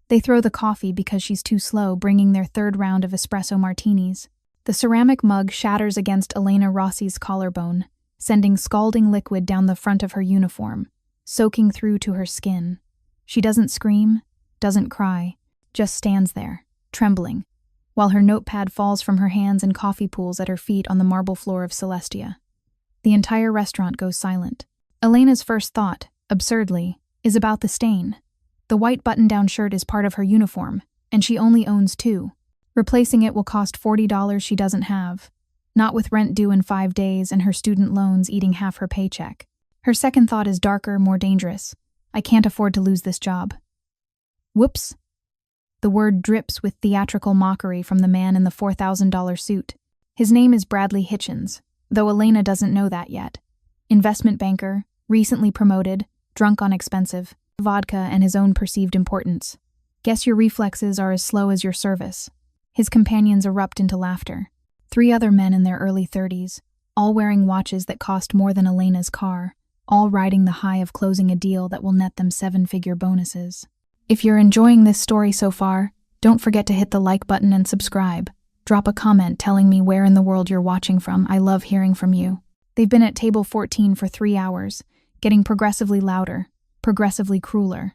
They throw the coffee because she's too slow, bringing their third round of espresso martinis. The ceramic mug shatters against Elena Rossi's collarbone, sending scalding liquid down the front of her uniform, soaking through to her skin. She doesn't scream, doesn't cry, just stands there, trembling, while her notepad falls from her hands and coffee pools at her feet on the marble floor of Celestia. The entire restaurant goes silent. Elena's first thought, absurdly, is about the stain. The white button-down shirt is part of her uniform, and she only owns 2. Replacing it will cost $40 she doesn't have, not with rent due in 5 days and her student loans eating half her paycheck. Her second thought is darker, more dangerous. I can't afford to lose this job. Whoops. The word drips with theatrical mockery from the man in the $4,000 suit. His name is Bradley Hitchens, though Elena doesn't know that yet. Investment banker, recently promoted, drunk on expensive vodka and his own perceived importance. Guess your reflexes are as slow as your service. His companions erupt into laughter. 3 other men in their early 30s, all wearing watches that cost more than Elena's car, all riding the high of closing a deal that will net them 7-figure bonuses. If you're enjoying this story so far, don't forget to hit the like button and subscribe. Drop a comment telling me where in the world you're watching from. I love hearing from you. They've been at table 14 for 3 hours, getting progressively louder, progressively crueler.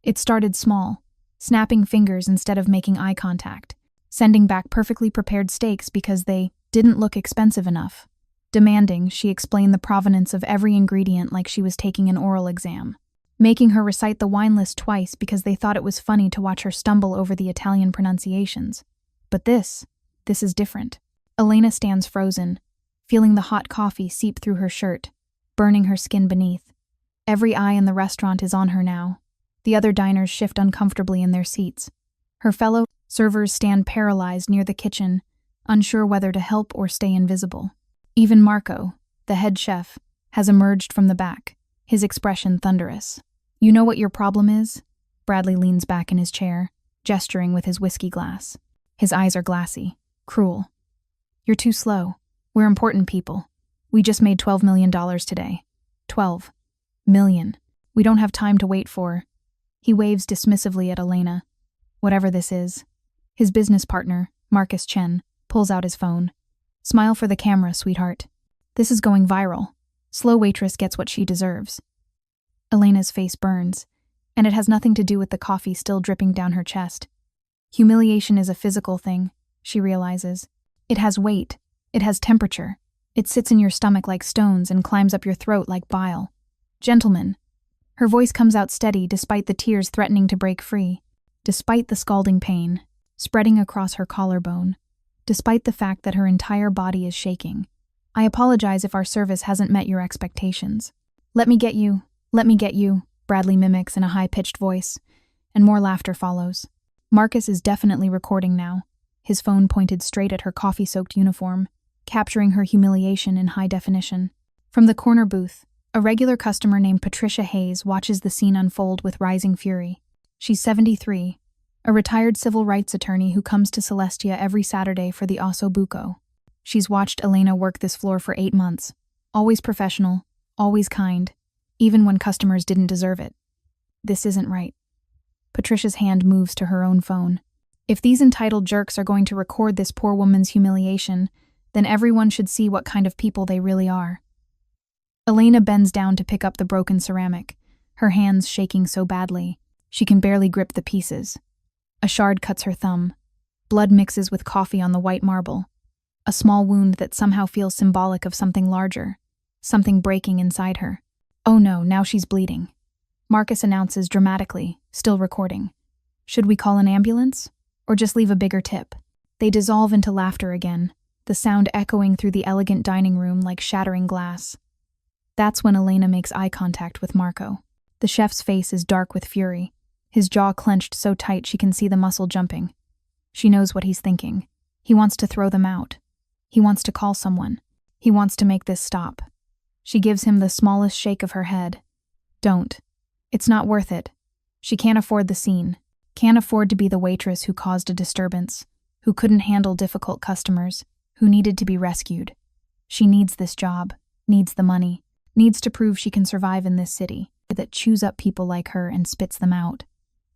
It started small, snapping fingers instead of making eye contact, sending back perfectly prepared steaks because they didn't look expensive enough. Demanding, she explained the provenance of every ingredient like she was taking an oral exam. Making her recite the wine list twice because they thought it was funny to watch her stumble over the Italian pronunciations. But this is different. Elena stands frozen, feeling the hot coffee seep through her shirt, burning her skin beneath. Every eye in the restaurant is on her now. The other diners shift uncomfortably in their seats. Her fellow servers stand paralyzed near the kitchen, unsure whether to help or stay invisible. Even Marco, the head chef, has emerged from the back, his expression thunderous. You know what your problem is? Bradley leans back in his chair, gesturing with his whiskey glass. His eyes are glassy, cruel. You're too slow. We're important people. We just made $12 million today. 12 million. We don't have time to wait for. He waves dismissively at Elena. Whatever this is. His business partner, Marcus Chen, pulls out his phone. Smile for the camera, sweetheart. This is going viral. Slow waitress gets what she deserves. Elena's face burns, and it has nothing to do with the coffee still dripping down her chest. Humiliation is a physical thing, she realizes. It has weight. It has temperature. It sits in your stomach like stones and climbs up your throat like bile. Gentlemen. Her voice comes out steady despite the tears threatening to break free, despite the scalding pain spreading across her collarbone, despite the fact that her entire body is shaking. I apologize if our service hasn't met your expectations. Let me get you, Bradley mimics in a high-pitched voice, and more laughter follows. Marcus is definitely recording now, his phone pointed straight at her coffee-soaked uniform, capturing her humiliation in high definition. From the corner booth, a regular customer named Patricia Hayes watches the scene unfold with rising fury. She's 73, a retired civil rights attorney who comes to Celestia every Saturday for the osso buco. She's watched Elena work this floor for 8 months, always professional, always kind, even when customers didn't deserve it. This isn't right. Patricia's hand moves to her own phone. If these entitled jerks are going to record this poor woman's humiliation, then everyone should see what kind of people they really are. Elena bends down to pick up the broken ceramic, her hands shaking so badly, she can barely grip the pieces. A shard cuts her thumb. Blood mixes with coffee on the white marble. A small wound that somehow feels symbolic of something larger, something breaking inside her. Oh no, now she's bleeding. Marcus announces dramatically, still recording. Should we call an ambulance? Or just leave a bigger tip? They dissolve into laughter again, the sound echoing through the elegant dining room like shattering glass. That's when Elena makes eye contact with Marco. The chef's face is dark with fury, his jaw clenched so tight she can see the muscle jumping. She knows what he's thinking. He wants to throw them out. He wants to call someone. He wants to make this stop. She gives him the smallest shake of her head. Don't. It's not worth it. She can't afford the scene. Can't afford to be the waitress who caused a disturbance, who couldn't handle difficult customers, who needed to be rescued. She needs this job, needs the money, needs to prove she can survive in this city that chews up people like her and spits them out.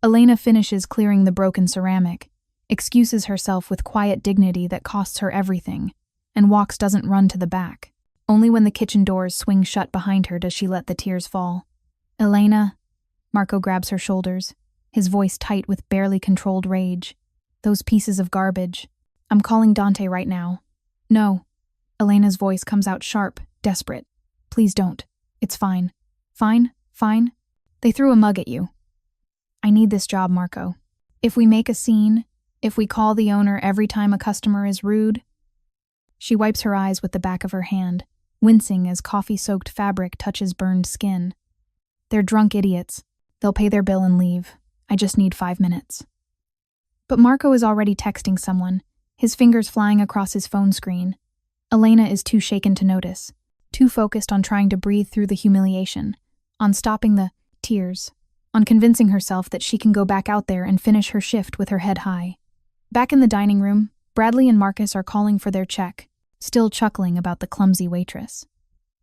Elena finishes clearing the broken ceramic, excuses herself with quiet dignity that costs her everything, and walks doesn't run to the back. Only when the kitchen doors swing shut behind her does she let the tears fall. Elena, Marco grabs her shoulders, his voice tight with barely controlled rage. Those pieces of garbage. I'm calling Dante right now. No. Elena's voice comes out sharp, desperate. Please don't. It's fine. Fine? Fine? They threw a mug at you. I need this job, Marco. If we make a scene, if we call the owner every time a customer is rude. She wipes her eyes with the back of her hand, wincing as coffee-soaked fabric touches burned skin. They're drunk idiots. They'll pay their bill and leave. I just need 5 minutes. But Marco is already texting someone, his fingers flying across his phone screen. Elena is too shaken to notice, too focused on trying to breathe through the humiliation, on stopping the tears, on convincing herself that she can go back out there and finish her shift with her head high. Back in the dining room, Bradley and Marcus are calling for their check, still chuckling about the clumsy waitress.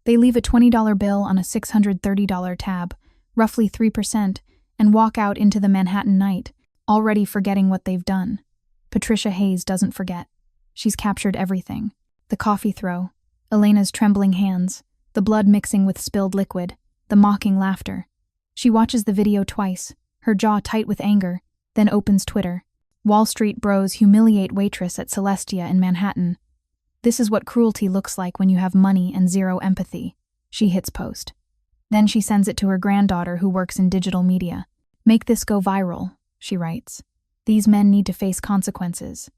They leave a $20 bill on a $630 tab, roughly 3%, and walk out into the Manhattan night, already forgetting what they've done. Patricia Hayes doesn't forget. She's captured everything. The coffee throw, Elena's trembling hands, the blood mixing with spilled liquid, the mocking laughter. She watches the video twice, her jaw tight with anger, then opens Twitter. Wall Street bros humiliate waitress at Celestia in Manhattan. This is what cruelty looks like when you have money and zero empathy. She hits post. Then she sends it to her granddaughter who works in digital media. Make this go viral, she writes. These men need to face consequences.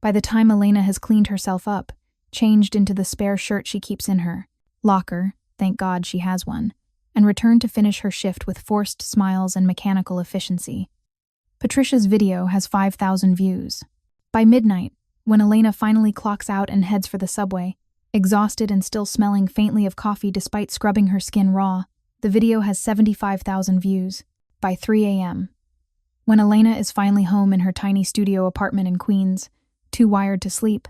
By the time Elena has cleaned herself up, changed into the spare shirt she keeps in her locker, thank God she has one, and returned to finish her shift with forced smiles and mechanical efficiency. Patricia's video has 5,000 views. By midnight, when Elena finally clocks out and heads for the subway, exhausted and still smelling faintly of coffee despite scrubbing her skin raw, the video has 75,000 views. By 3 a.m. When Elena is finally home in her tiny studio apartment in Queens, too wired to sleep,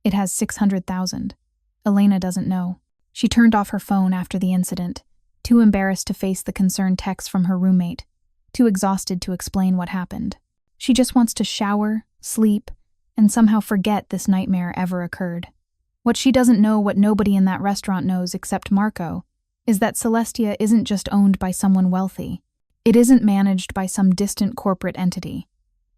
it has 600,000. Elena doesn't know. She turned off her phone after the incident, too embarrassed to face the concerned text from her roommate, too exhausted to explain what happened. She just wants to shower, sleep, and somehow forget this nightmare ever occurred. What she doesn't know, what nobody in that restaurant knows except Marco, is that Celestia isn't just owned by someone wealthy. It isn't managed by some distant corporate entity.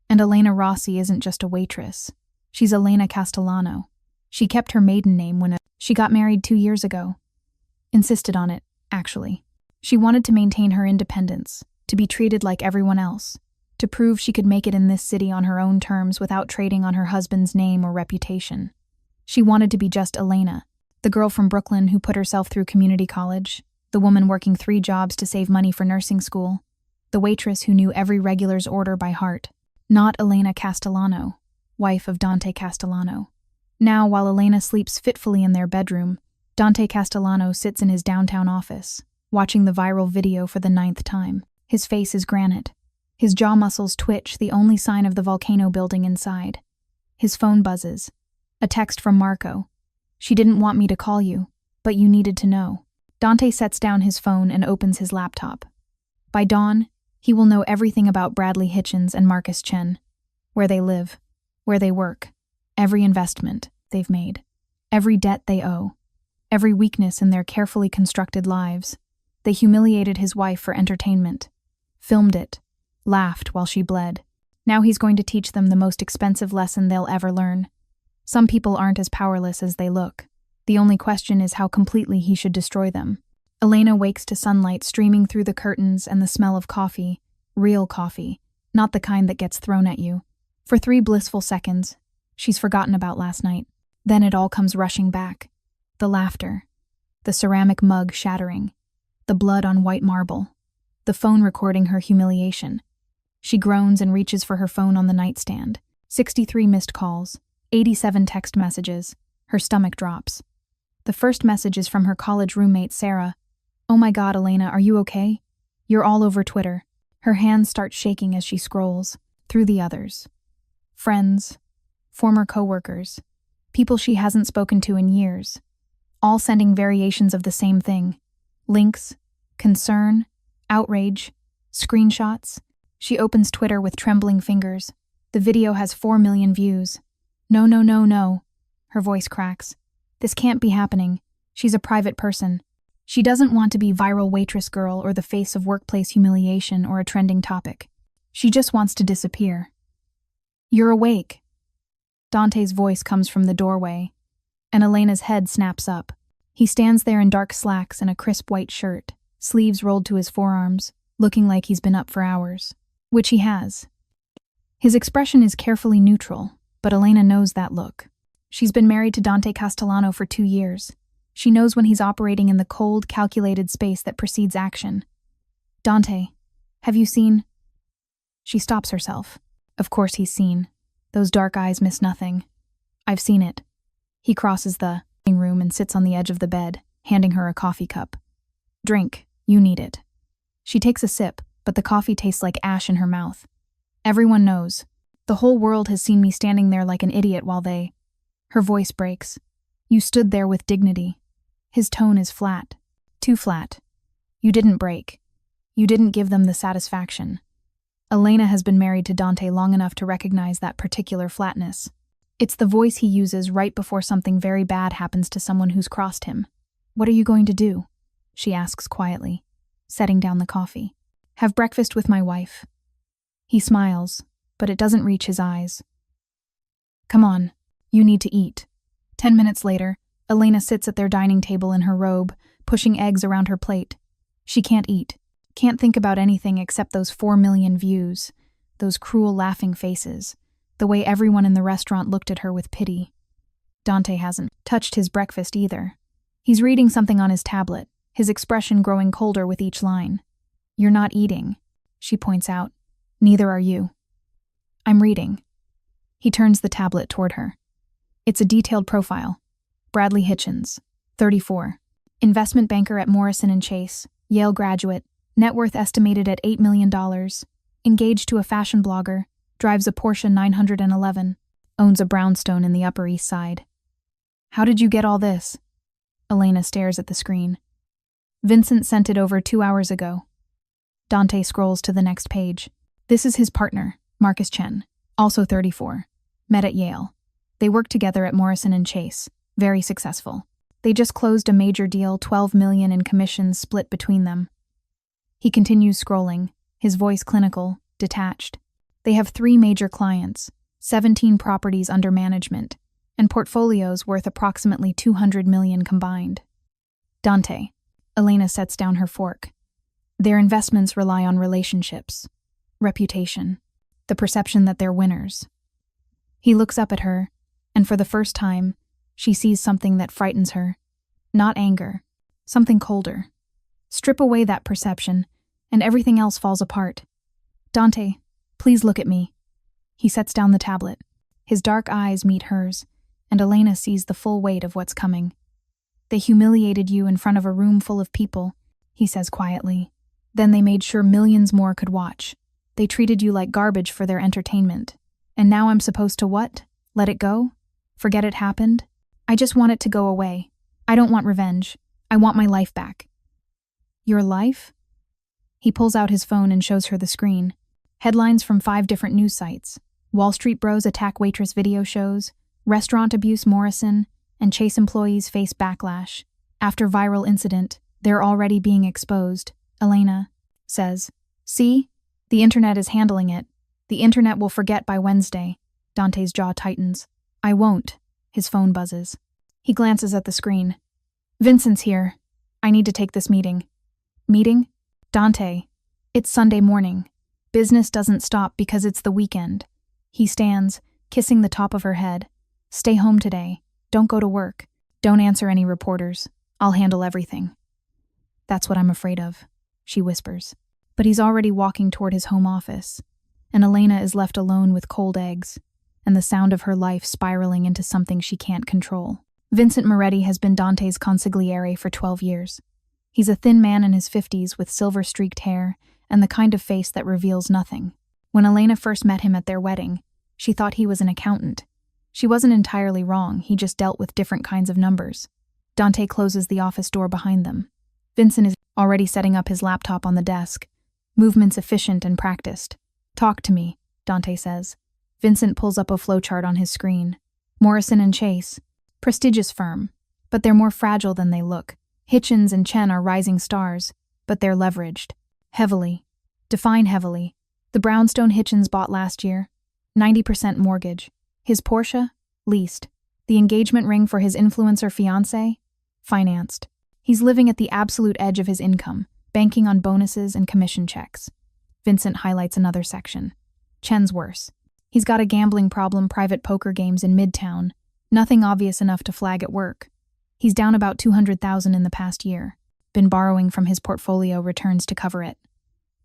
And Elena Rossi isn't just a waitress. She's Elena Castellano. She kept her maiden name when she got married 2 years ago. Insisted on it, actually. She wanted to maintain her independence, to be treated like everyone else, to prove she could make it in this city on her own terms without trading on her husband's name or reputation. She wanted to be just Elena, the girl from Brooklyn who put herself through community college, the woman working 3 jobs to save money for nursing school, the waitress who knew every regular's order by heart. Not Elena Castellano, wife of Dante Castellano. Now, while Elena sleeps fitfully in their bedroom, Dante Castellano sits in his downtown office, watching the viral video for the 9th time. His face is granite. His jaw muscles twitch, the only sign of the volcano building inside. His phone buzzes. A text from Marco. She didn't want me to call you, but you needed to know. Dante sets down his phone and opens his laptop. By dawn, he will know everything about Bradley Hitchens and Marcus Chen. Where they live, where they work, every investment they've made, every debt they owe, every weakness in their carefully constructed lives. They humiliated his wife for entertainment, filmed it, laughed while she bled. Now he's going to teach them the most expensive lesson they'll ever learn. Some people aren't as powerless as they look. The only question is how completely he should destroy them. Elena wakes to sunlight streaming through the curtains and the smell of coffee, real coffee, not the kind that gets thrown at you. For 3 blissful seconds, she's forgotten about last night. Then it all comes rushing back. The laughter, the ceramic mug shattering, the blood on white marble, the phone recording her humiliation. She groans and reaches for her phone on the nightstand. 63 missed calls, 87 text messages. Her stomach drops. The first message is from her college roommate, Sarah. Oh my God, Elena, are you okay? You're all over Twitter. Her hands start shaking as she scrolls through the others. Friends, former coworkers, people she hasn't spoken to in years, all sending variations of the same thing. Links, concern, outrage, screenshots. She opens Twitter with trembling fingers. The video has 4 million views. No, no, no, no. Her voice cracks. This can't be happening. She's a private person. She doesn't want to be viral waitress girl or the face of workplace humiliation or a trending topic. She just wants to disappear. You're awake. Dante's voice comes from the doorway, and Elena's head snaps up. He stands there in dark slacks and a crisp white shirt, sleeves rolled to his forearms, looking like he's been up for hours. Which he has. His expression is carefully neutral, but Elena knows that look. She's been married to Dante Castellano for 2 years. She knows when he's operating in the cold, calculated space that precedes action. Dante, have you seen? She stops herself. Of course he's seen. Those dark eyes miss nothing. I've seen it. He crosses the room and sits on the edge of the bed, handing her a coffee cup. Drink, you need it. She takes a sip, but the coffee tastes like ash in her mouth. Everyone knows. The whole world has seen me standing there like an idiot while they... Her voice breaks. You stood there with dignity. His tone is flat. Too flat. You didn't break. You didn't give them the satisfaction. Elena has been married to Dante long enough to recognize that particular flatness. It's the voice he uses right before something very bad happens to someone who's crossed him. What are you going to do? She asks quietly, setting down the coffee. Have breakfast with my wife. He smiles, but it doesn't reach his eyes. Come on, you need to eat. 10 minutes later, Elena sits at their dining table in her robe, pushing eggs around her plate. She can't eat, can't think about anything except those 4 million views, those cruel laughing faces, the way everyone in the restaurant looked at her with pity. Dante hasn't touched his breakfast either. He's reading something on his tablet, his expression growing colder with each line. You're not eating, she points out. Neither are you. I'm reading. He turns the tablet toward her. It's a detailed profile. Bradley Hitchens, 34. Investment banker at Morrison & Chase, Yale graduate, net worth estimated at $8 million, engaged to a fashion blogger, drives a Porsche 911, owns a brownstone in the Upper East Side. How did you get all this? Elena stares at the screen. Vincent sent it over 2 hours ago. Dante scrolls to the next page. This is his partner, Marcus Chen, also 34. Met at Yale. They worked together at Morrison & Chase. Very successful. They just closed a major deal, $12 million in commissions split between them. He continues scrolling, his voice clinical, detached. They have 3 major clients, 17 properties under management, and portfolios worth approximately $200 million combined. Dante. Elena sets down her fork. Their investments rely on relationships, reputation, the perception that they're winners. He looks up at her, and for the first time, she sees something that frightens her. Not anger, something colder. Strip away that perception, and everything else falls apart. Dante, please look at me. He sets down the tablet. His dark eyes meet hers, and Elena sees the full weight of what's coming. They humiliated you in front of a room full of people, he says quietly. Then they made sure millions more could watch. They treated you like garbage for their entertainment. And now I'm supposed to what? Let it go? Forget it happened? I just want it to go away. I don't want revenge. I want my life back. Your life? He pulls out his phone and shows her the screen. Headlines from 5 different news sites. Wall Street bros attack waitress video shows. Restaurant abuse Morrison. And Chase employees face backlash. After viral incident, they're already being exposed. Elena says, See? The internet is handling it. The internet will forget by Wednesday. Dante's jaw tightens. I won't. His phone buzzes. He glances at the screen. Vincent's here. I need to take this meeting. Meeting? Dante. It's Sunday morning. Business doesn't stop because it's the weekend. He stands, kissing the top of her head. Stay home today. Don't go to work. Don't answer any reporters. I'll handle everything. That's what I'm afraid of, she whispers. But he's already walking toward his home office, and Elena is left alone with cold eggs, and the sound of her life spiraling into something she can't control. Vincent Moretti has been Dante's consigliere for 12 years. He's a thin man in his 50s with silver-streaked hair and the kind of face that reveals nothing. When Elena first met him at their wedding, she thought he was an accountant. She wasn't entirely wrong, he just dealt with different kinds of numbers. Dante closes the office door behind them. Vincent is already setting up his laptop on the desk, movements efficient and practiced. Talk to me, Dante says. Vincent pulls up a flowchart on his screen. Morrison and Chase. Prestigious firm. But they're more fragile than they look. Hitchens and Chen are rising stars, but they're leveraged. Heavily. Define heavily. The brownstone Hitchens bought last year. 90% mortgage. His Porsche? Leased. The engagement ring for his influencer fiancé? Financed. He's living at the absolute edge of his income, banking on bonuses and commission checks. Vincent highlights another section. Chen's worse. He's got a gambling problem, private poker games in Midtown. Nothing obvious enough to flag at work. He's down about $200,000 in the past year. Been borrowing from his portfolio returns to cover it.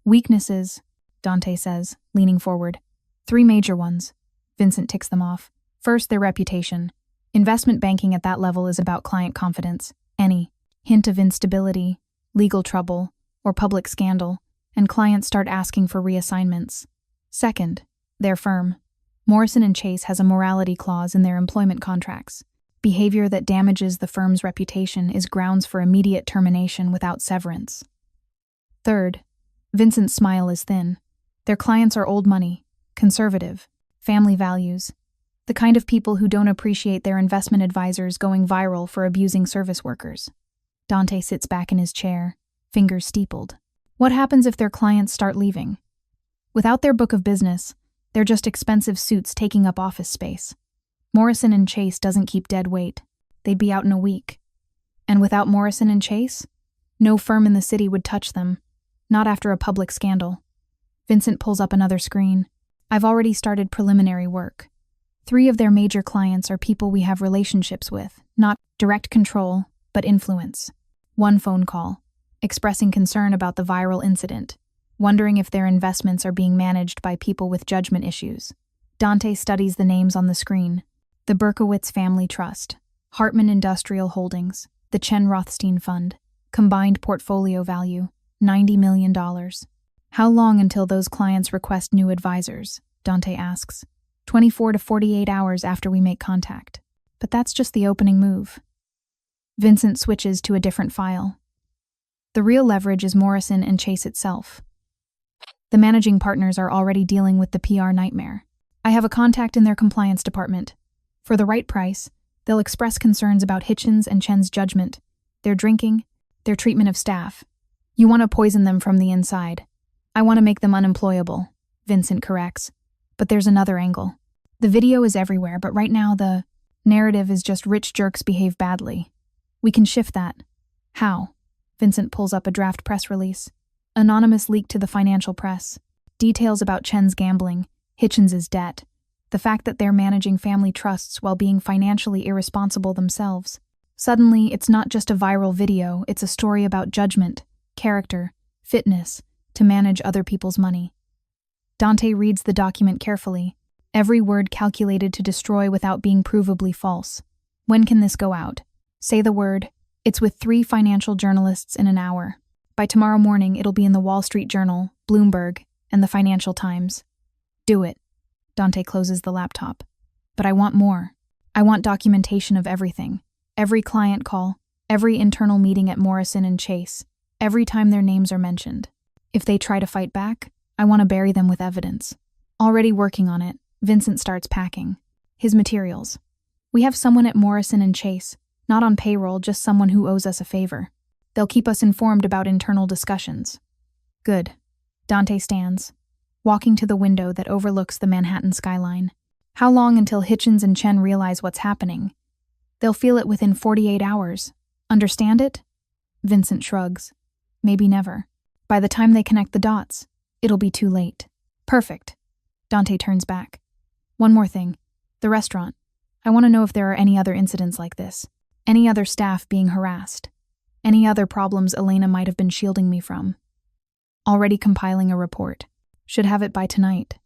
Weaknesses, Dante says, leaning forward. 3 major ones. Vincent ticks them off. First, their reputation. Investment banking at that level is about client confidence. Any hint of instability, legal trouble, or public scandal, and clients start asking for reassignments. Second, their firm. Morrison and Chase has a morality clause in their employment contracts. Behavior that damages the firm's reputation is grounds for immediate termination without severance. Third, Vincent's smile is thin. Their clients are old money, conservative, family values, the kind of people who don't appreciate their investment advisors going viral for abusing service workers. Dante sits back in his chair, fingers steepled. What happens if their clients start leaving? Without their book of business, they're just expensive suits taking up office space. Morrison and Chase doesn't keep dead weight. They'd be out in a week. And without Morrison and Chase, no firm in the city would touch them, not after a public scandal. Vincent pulls up another screen. I've already started preliminary work. 3 of their major clients are people we have relationships with, not direct control, but influence. 1 phone call, expressing concern about the viral incident, wondering if their investments are being managed by people with judgment issues. Dante studies the names on the screen. The Berkowitz Family Trust, Hartman Industrial Holdings, the Chen Rothstein Fund. Combined portfolio value, $90 million. How long until those clients request new advisors? Dante asks. 24 to 48 hours after we make contact. But that's just the opening move. Vincent switches to a different file. The real leverage is Morrison and Chase itself. The managing partners are already dealing with the PR nightmare. I have a contact in their compliance department. For the right price, they'll express concerns about Hitchens and Chen's judgment, their drinking, their treatment of staff. You want to poison them from the inside. I want to make them unemployable, Vincent corrects. But there's another angle. The video is everywhere, but right now the narrative is just rich jerks behave badly. We can shift that. How? Vincent pulls up a draft press release. Anonymous leak to the financial press. Details about Chen's gambling, Hitchens' debt, the fact that they're managing family trusts while being financially irresponsible themselves. Suddenly, it's not just a viral video, it's a story about judgment, character, fitness, to manage other people's money. Dante reads the document carefully, every word calculated to destroy without being provably false. When can this go out? Say the word. It's with 3 financial journalists in an hour. By tomorrow morning, it'll be in the Wall Street Journal, Bloomberg, and the Financial Times. Do it. Dante closes the laptop. But I want more. I want documentation of everything. Every client call, every internal meeting at Morrison and Chase, every time their names are mentioned. If they try to fight back, I want to bury them with evidence. Already working on it, Vincent starts packing. His materials. We have someone at Morrison and Chase, not on payroll, just someone who owes us a favor. They'll keep us informed about internal discussions. Good. Dante stands, walking to the window that overlooks the Manhattan skyline. How long until Hitchens and Chen realize what's happening? They'll feel it within 48 hours. Understand it? Vincent shrugs. Maybe never. By the time they connect the dots, it'll be too late. Perfect. Dante turns back. One more thing. The restaurant. I want to know if there are any other incidents like this. Any other staff being harassed. Any other problems Elena might have been shielding me from. Already compiling a report. Should have it by tonight.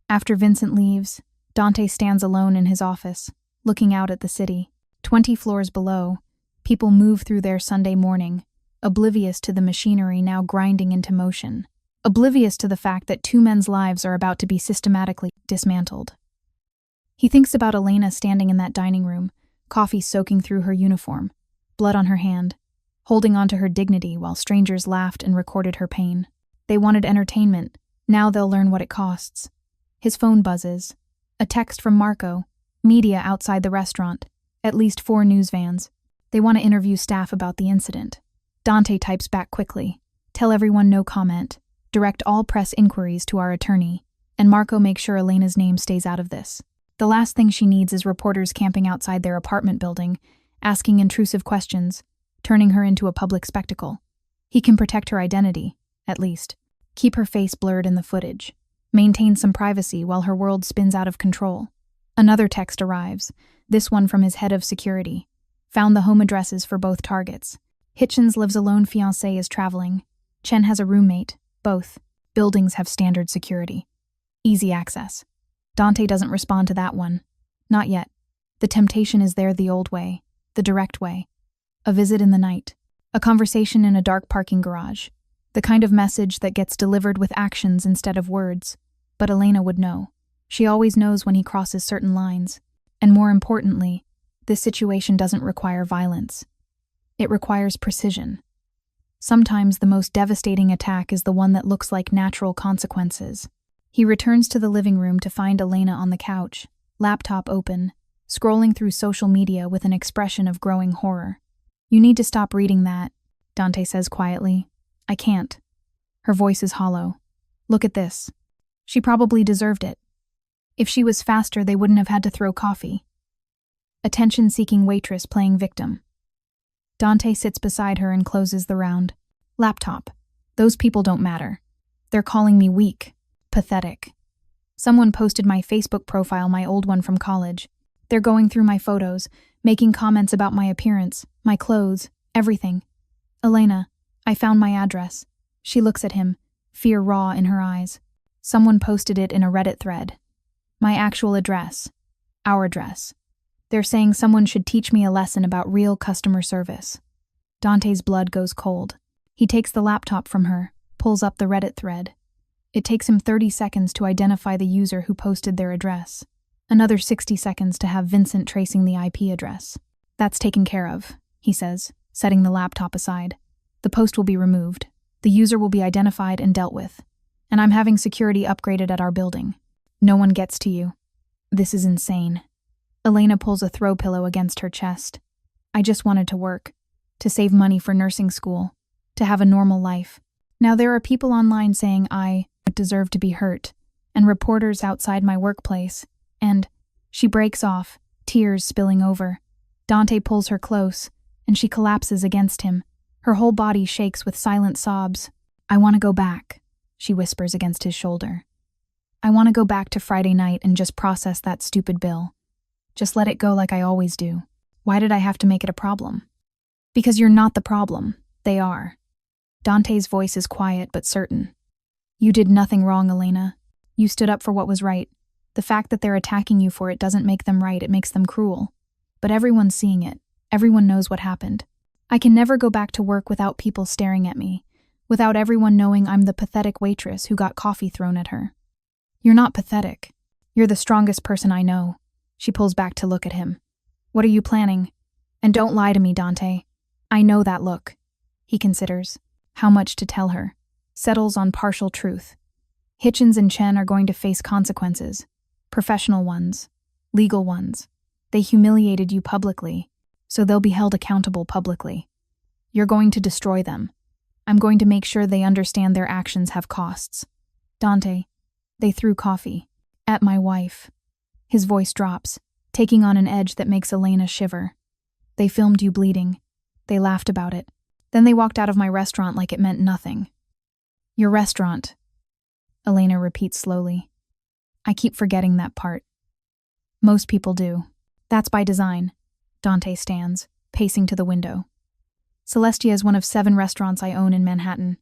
After Vincent leaves, Dante stands alone in his office, looking out at the city. 20 floors below, people move through their Sunday morning, oblivious to the machinery now grinding into motion. Oblivious to the fact that 2 men's lives are about to be systematically dismantled. He thinks about Elena standing in that dining room, coffee soaking through her uniform, blood on her hand, holding on to her dignity while strangers laughed and recorded her pain. They wanted entertainment, Now they'll learn what it costs. His phone buzzes. A text from Marco. Media outside the restaurant. At least 4 news vans. They want to interview staff about the incident. Dante types back quickly. Tell everyone no comment. Direct all press inquiries to our attorney. And Marco makes sure Elena's name stays out of this. The last thing she needs is reporters camping outside their apartment building, asking intrusive questions, turning her into a public spectacle. He can protect her identity, at least. Keep her face blurred in the footage. Maintain some privacy while her world spins out of control. Another text arrives, this one from his head of security. Found the home addresses for both targets. Hitchens lives alone, fiancé is traveling. Chen has a roommate, both. Buildings have standard security. Easy access. Dante doesn't respond to that one. Not yet. The temptation is there the old way, the direct way. A visit in the night. A conversation in a dark parking garage. The kind of message that gets delivered with actions instead of words. But Elena would know. She always knows when he crosses certain lines. And more importantly, this situation doesn't require violence. It requires precision. Sometimes the most devastating attack is the one that looks like natural consequences. He returns to the living room to find Elena on the couch, laptop open, scrolling through social media with an expression of growing horror. You need to stop reading that, Dante says quietly. I can't. Her voice is hollow. Look at this. She probably deserved it. If she was faster, they wouldn't have had to throw coffee. Attention-seeking waitress playing victim. Dante sits beside her and closes the round. Laptop. Those people don't matter. They're calling me weak. Pathetic. Someone posted my Facebook profile, my old one from college. They're going through my photos, making comments about my appearance, my clothes, everything. Elena, I found my address. She looks at him, fear raw in her eyes. Someone posted it in a Reddit thread. My actual address. Our address. They're saying someone should teach me a lesson about real customer service. Dante's blood goes cold. He takes the laptop from her, pulls up the Reddit thread. It takes him 30 seconds to identify the user who posted their address. Another 60 seconds to have Vincent tracing the IP address. That's taken care of, he says, setting the laptop aside. The post will be removed. The user will be identified and dealt with. And I'm having security upgraded at our building. No one gets to you. This is insane. Elena pulls a throw pillow against her chest. I just wanted to work. To save money for nursing school. To have a normal life. Now there are people online saying I deserve to be hurt. And reporters outside my workplace. And she breaks off, tears spilling over. Dante pulls her close, and she collapses against him. Her whole body shakes with silent sobs. I want to go back, she whispers against his shoulder. I want to go back to Friday night and just process that stupid bill. Just let it go like I always do. Why did I have to make it a problem? Because you're not the problem. They are. Dante's voice is quiet but certain. You did nothing wrong, Elena. You stood up for what was right. The fact that they're attacking you for it doesn't make them right, it makes them cruel. But everyone's seeing it. Everyone knows what happened. I can never go back to work without people staring at me, without everyone knowing I'm the pathetic waitress who got coffee thrown at her. You're not pathetic. You're the strongest person I know. She pulls back to look at him. What are you planning? And don't lie to me, Dante. I know that look. He considers. How much to tell her. Settles on partial truth. Hitchens and Chen are going to face consequences. Professional ones. Legal ones. They humiliated you publicly, so they'll be held accountable publicly. You're going to destroy them. I'm going to make sure they understand their actions have costs. Dante, they threw coffee. At my wife. His voice drops, taking on an edge that makes Elena shiver. They filmed you bleeding. They laughed about it. Then they walked out of my restaurant like it meant nothing. Your restaurant, Elena repeats slowly. I keep forgetting that part. Most people do. That's by design. Dante stands, pacing to the window. Celestia is one of 7 restaurants I own in Manhattan.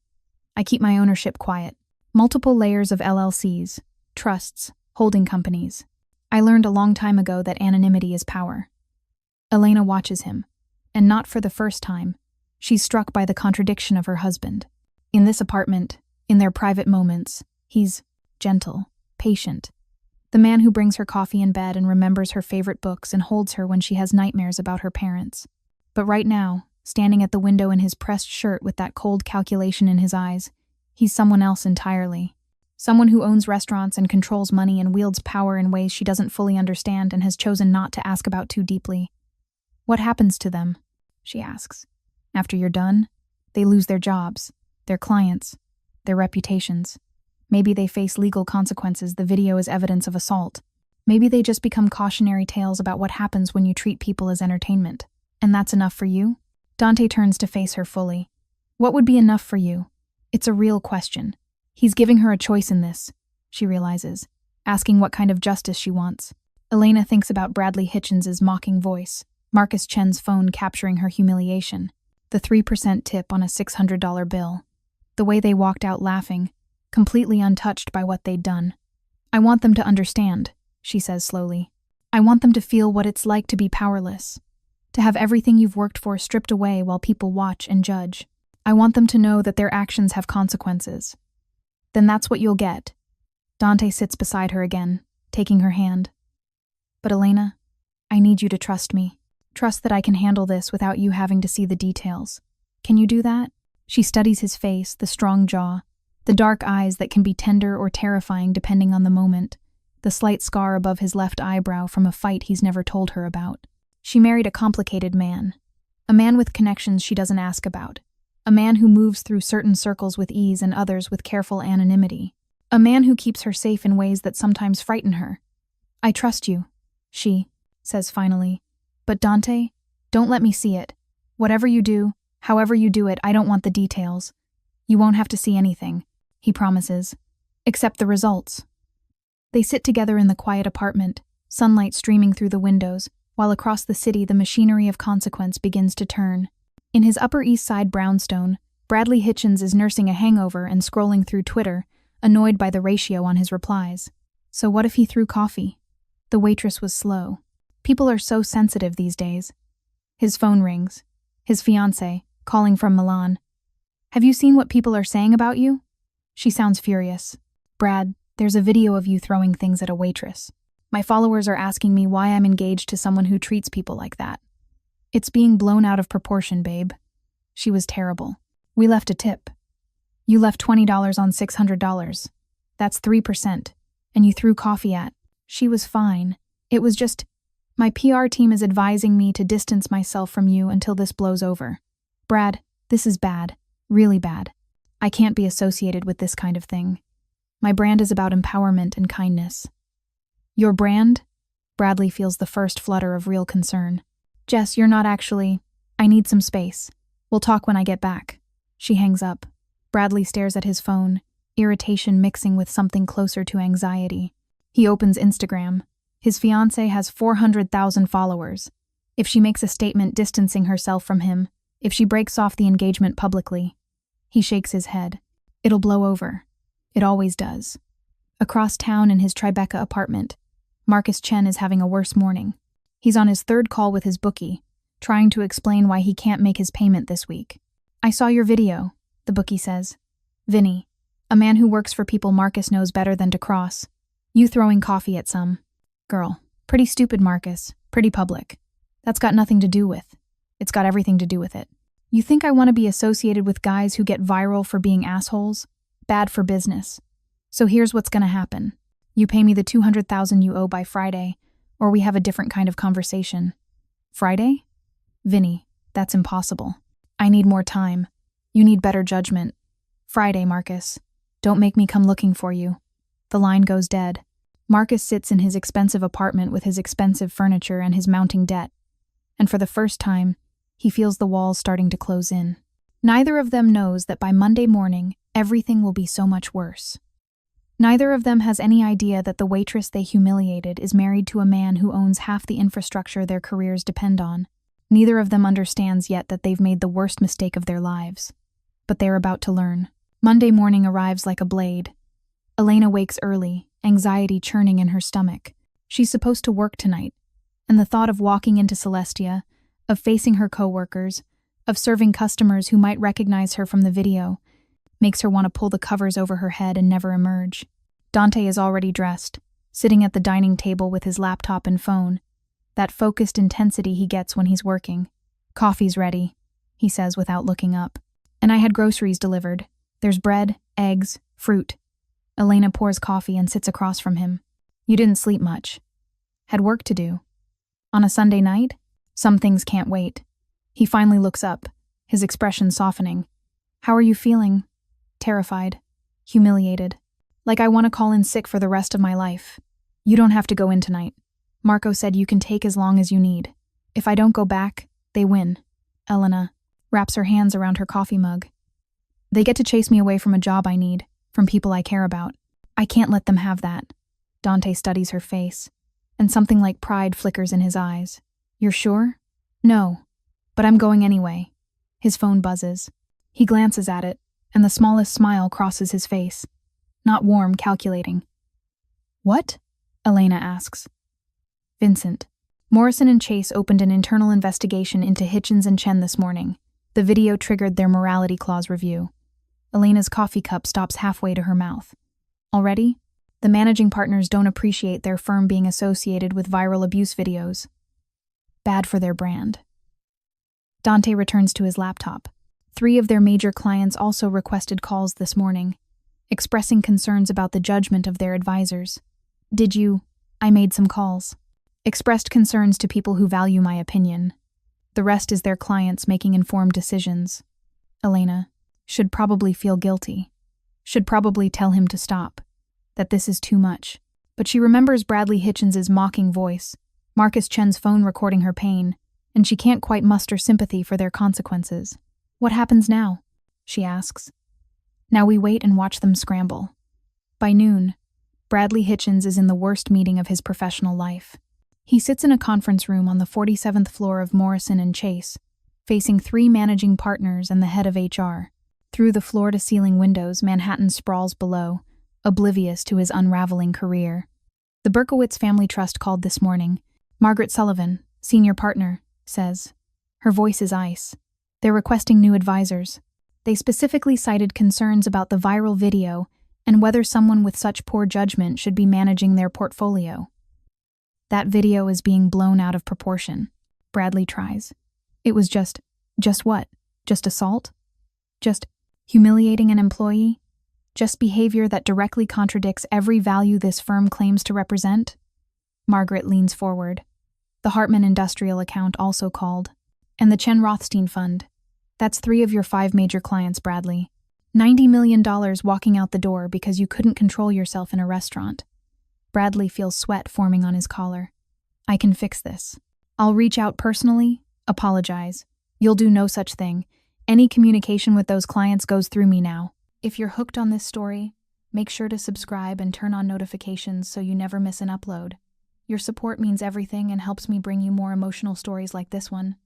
I keep my ownership quiet. Multiple layers of LLCs, trusts, holding companies. I learned a long time ago that anonymity is power. Elena watches him, and not for the first time, she's struck by the contradiction of her husband. In this apartment, in their private moments, he's gentle, patient. The man who brings her coffee in bed and remembers her favorite books and holds her when she has nightmares about her parents. But right now, standing at the window in his pressed shirt with that cold calculation in his eyes, he's someone else entirely. Someone who owns restaurants and controls money and wields power in ways she doesn't fully understand and has chosen not to ask about too deeply. What happens to them? She asks. After you're done, they lose their jobs, their clients, their reputations. Maybe they face legal consequences. The video is evidence of assault. Maybe they just become cautionary tales about what happens when you treat people as entertainment. And that's enough for you? Dante turns to face her fully. What would be enough for you? It's a real question. He's giving her a choice in this, she realizes, asking what kind of justice she wants. Elena thinks about Bradley Hitchens' mocking voice, Marcus Chen's phone capturing her humiliation, the 3% tip on a $600 bill, the way they walked out laughing, completely untouched by what they'd done. I want them to understand, she says slowly. I want them to feel what it's like to be powerless, to have everything you've worked for stripped away while people watch and judge. I want them to know that their actions have consequences. Then that's what you'll get. Dante sits beside her again, taking her hand. But Elena, I need you to trust me. Trust that I can handle this without you having to see the details. Can you do that? She studies his face, the strong jaw, the dark eyes that can be tender or terrifying depending on the moment, the slight scar above his left eyebrow from a fight he's never told her about. She married a complicated man, a man with connections she doesn't ask about, a man who moves through certain circles with ease and others with careful anonymity, a man who keeps her safe in ways that sometimes frighten her. I trust you, she says finally. But Dante, don't let me see it. Whatever you do, however you do it, I don't want the details. You won't have to see anything, he promises, except the results. They sit together in the quiet apartment, sunlight streaming through the windows, while across the city the machinery of consequence begins to turn. In his Upper East Side brownstone, Bradley Hitchens is nursing a hangover and scrolling through Twitter, annoyed by the ratio on his replies. So what if he threw coffee? The waitress was slow. People are so sensitive these days. His phone rings. His fiancé, calling from Milan. Have you seen what people are saying about you? She sounds furious. Brad, there's a video of you throwing things at a waitress. My followers are asking me why I'm engaged to someone who treats people like that. It's being blown out of proportion, babe. She was terrible. We left a tip. You left $20 on $600. That's 3%. And you threw coffee at. She was fine. It was just, my PR team is advising me to distance myself from you until this blows over. Brad, this is bad. Really bad. I can't be associated with this kind of thing. My brand is about empowerment and kindness. Your brand? Bradley feels the first flutter of real concern. Jess, you're not actually. I need some space. We'll talk when I get back. She hangs up. Bradley stares at his phone, irritation mixing with something closer to anxiety. He opens Instagram. His fiancée has 400,000 followers. If she makes a statement distancing herself from him, if she breaks off the engagement publicly. He shakes his head. It'll blow over. It always does. Across town in his Tribeca apartment, Marcus Chen is having a worse morning. He's on his third call with his bookie, trying to explain why he can't make his payment this week. I saw your video, the bookie says. Vinny, a man who works for people Marcus knows better than to cross. You throwing coffee at some girl. Pretty stupid, Marcus. Pretty public. That's got nothing to do with. It's got everything to do with it. You think I want to be associated with guys who get viral for being assholes? Bad for business. So here's what's gonna happen. You pay me the $200,000 you owe by Friday, or we have a different kind of conversation. Friday? Vinny, that's impossible. I need more time. You need better judgment. Friday, Marcus. Don't make me come looking for you. The line goes dead. Marcus sits in his expensive apartment with his expensive furniture and his mounting debt. And for the first time, he feels the walls starting to close in. Neither of them knows that by Monday morning, everything will be so much worse. Neither of them has any idea that the waitress they humiliated is married to a man who owns half the infrastructure their careers depend on. Neither of them understands yet that they've made the worst mistake of their lives. But they're about to learn. Monday morning arrives like a blade. Elena wakes early, anxiety churning in her stomach. She's supposed to work tonight, and the thought of walking into Celestia, of facing her coworkers, of serving customers who might recognize her from the video, makes her want to pull the covers over her head and never emerge. Dante is already dressed, sitting at the dining table with his laptop and phone, that focused intensity he gets when he's working. Coffee's ready, he says without looking up. And I had groceries delivered. There's bread, eggs, fruit. Elena pours coffee and sits across from him. You didn't sleep much. Had work to do. On a Sunday night? Some things can't wait. He finally looks up, his expression softening. How are you feeling? Terrified. Humiliated. Like I want to call in sick for the rest of my life. You don't have to go in tonight. Marco said you can take as long as you need. If I don't go back, they win. Elena wraps her hands around her coffee mug. They get to chase me away from a job I need, from people I care about. I can't let them have that. Dante studies her face, and something like pride flickers in his eyes. You're sure? No, but I'm going anyway. His phone buzzes. He glances at it, and the smallest smile crosses his face. Not warm, calculating. What? Elena asks. Vincent. Morrison and Chase opened an internal investigation into Hitchens and Chen this morning. The video triggered their morality clause review. Elena's coffee cup stops halfway to her mouth. Already? The managing partners don't appreciate their firm being associated with viral abuse videos. Bad for their brand. Dante returns to his laptop. 3 of their major clients also requested calls this morning, expressing concerns about the judgment of their advisors. I made some calls. Expressed concerns to people who value my opinion. The rest is their clients making informed decisions. Elena should probably feel guilty. Should probably tell him to stop. That this is too much. But she remembers Bradley Hitchens' mocking voice, Marcus Chen's phone recording her pain, and she can't quite muster sympathy for their consequences. What happens now? She asks. Now we wait and watch them scramble. By noon, Bradley Hitchens is in the worst meeting of his professional life. He sits in a conference room on the 47th floor of Morrison and Chase, facing 3 managing partners and the head of HR. Through the floor-to-ceiling windows, Manhattan sprawls below, oblivious to his unraveling career. The Berkowitz Family Trust called this morning. Margaret Sullivan, senior partner, says. Her voice is ice. They're requesting new advisors. They specifically cited concerns about the viral video and whether someone with such poor judgment should be managing their portfolio. That video is being blown out of proportion. Bradley tries. It was just what? Just assault? Just humiliating an employee? Just behavior that directly contradicts every value this firm claims to represent? Margaret leans forward. The Hartman Industrial account also called. And the Chen Rothstein Fund. That's 3 of your 5 major clients, Bradley. $90 million walking out the door because you couldn't control yourself in a restaurant. Bradley feels sweat forming on his collar. I can fix this. I'll reach out personally, apologize. You'll do no such thing. Any communication with those clients goes through me now. If you're hooked on this story, make sure to subscribe and turn on notifications so you never miss an upload. Your support means everything and helps me bring you more emotional stories like this one.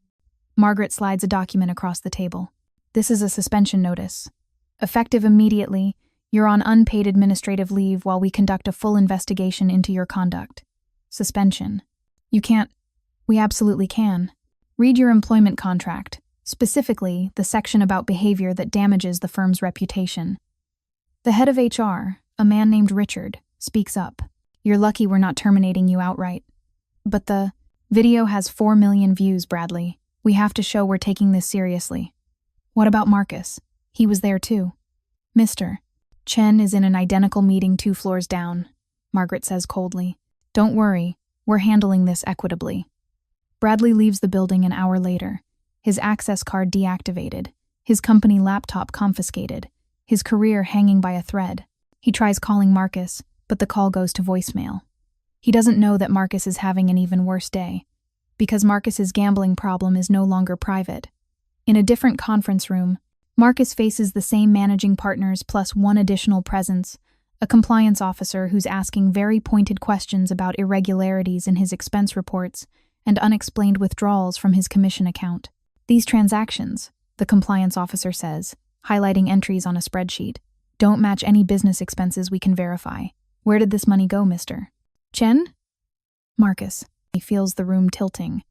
Margaret slides a document across the table. This is a suspension notice. Effective immediately, you're on unpaid administrative leave while we conduct a full investigation into your conduct. Suspension. You can't. We absolutely can. Read your employment contract, specifically the section about behavior that damages the firm's reputation. The head of HR, a man named Richard, speaks up. You're lucky we're not terminating you outright. But the video has 4 million views, Bradley. We have to show we're taking this seriously. What about Marcus? He was there too. Mr. Chen is in an identical meeting 2 floors down, Margaret says coldly. Don't worry, we're handling this equitably. Bradley leaves the building an hour later, his access card deactivated, his company laptop confiscated, his career hanging by a thread. He tries calling Marcus, but the call goes to voicemail. He doesn't know that Marcus is having an even worse day, because Marcus's gambling problem is no longer private. In a different conference room, Marcus faces the same managing partners plus 1 additional presence, a compliance officer who's asking very pointed questions about irregularities in his expense reports and unexplained withdrawals from his commission account. These transactions, the compliance officer says, highlighting entries on a spreadsheet, don't match any business expenses we can verify. Where did this money go, Mr. Chen? Marcus. He feels the room tilting.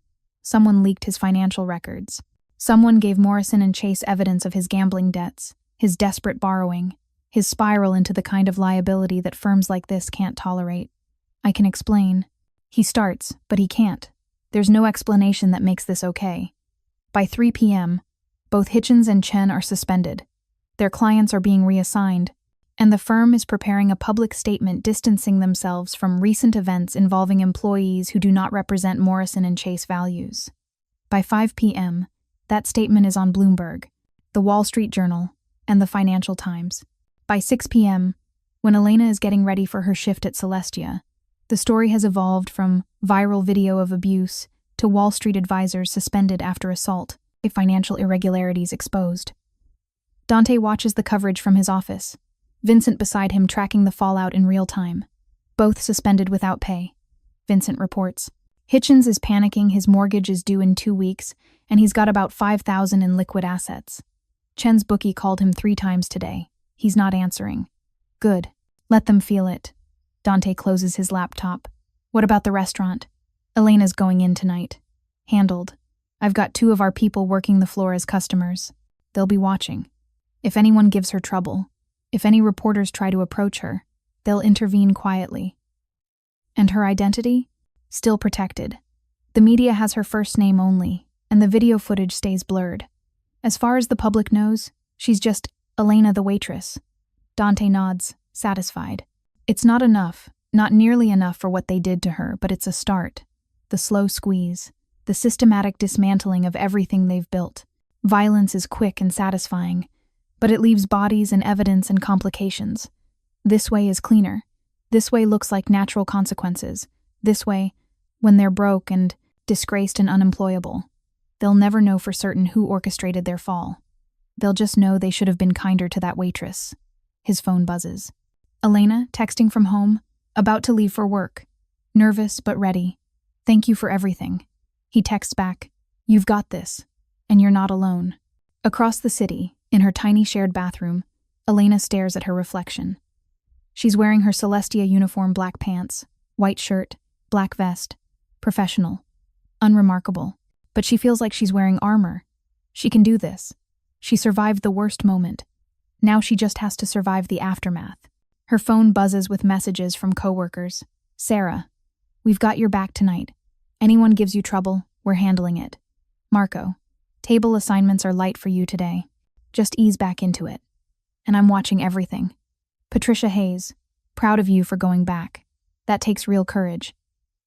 Someone leaked his financial records. Someone gave Morrison and Chase evidence of his gambling debts, his desperate borrowing, his spiral into the kind of liability that firms like this can't tolerate. I can explain. He starts, but he can't. There's no explanation that makes this okay. By 3 p.m., both Hitchens and Chen are suspended. Their clients are being reassigned, and the firm is preparing a public statement distancing themselves from recent events involving employees who do not represent Morrison & Chase values. By 5 p.m., that statement is on Bloomberg, the Wall Street Journal, and the Financial Times. By 6 p.m., when Elena is getting ready for her shift at Celestia, the story has evolved from viral video of abuse to Wall Street advisors suspended after assault, financial irregularities exposed. Dante watches the coverage from his office, Vincent beside him tracking the fallout in real time. Both suspended without pay. Vincent reports. Hitchens is panicking, his mortgage is due in 2 weeks, and he's got about $5,000 in liquid assets. Chen's bookie called him 3 times today. He's not answering. Good. Let them feel it. Dante closes his laptop. What about the restaurant? Elena's going in tonight. Handled. I've got 2 of our people working the floor as customers. They'll be watching. If anyone gives her trouble, if any reporters try to approach her, they'll intervene quietly. And her identity? Still protected. The media has her first name only, and the video footage stays blurred. As far as the public knows, she's just Elena the waitress. Dante nods, satisfied. It's not enough, not nearly enough for what they did to her, but it's a start. The slow squeeze, the systematic dismantling of everything they've built. Violence is quick and satisfying, but it leaves bodies and evidence and complications. This way is cleaner. This way looks like natural consequences. This way, when they're broke and disgraced and unemployable, they'll never know for certain who orchestrated their fall. They'll just know they should have been kinder to that waitress. His phone buzzes. Elena, texting from home, about to leave for work. Nervous but ready. Thank you for everything. He texts back, you've got this, and you're not alone. Across the city, in her tiny shared bathroom, Elena stares at her reflection. She's wearing her Celestia uniform, black pants, white shirt, black vest, professional, unremarkable, but she feels like she's wearing armor. She can do this. She survived the worst moment. Now she just has to survive the aftermath. Her phone buzzes with messages from coworkers. Sarah, we've got your back tonight. Anyone gives you trouble, we're handling it. Marco, table assignments are light for you today. Just ease back into it. And I'm watching everything. Patricia Hayes, proud of you for going back. That takes real courage.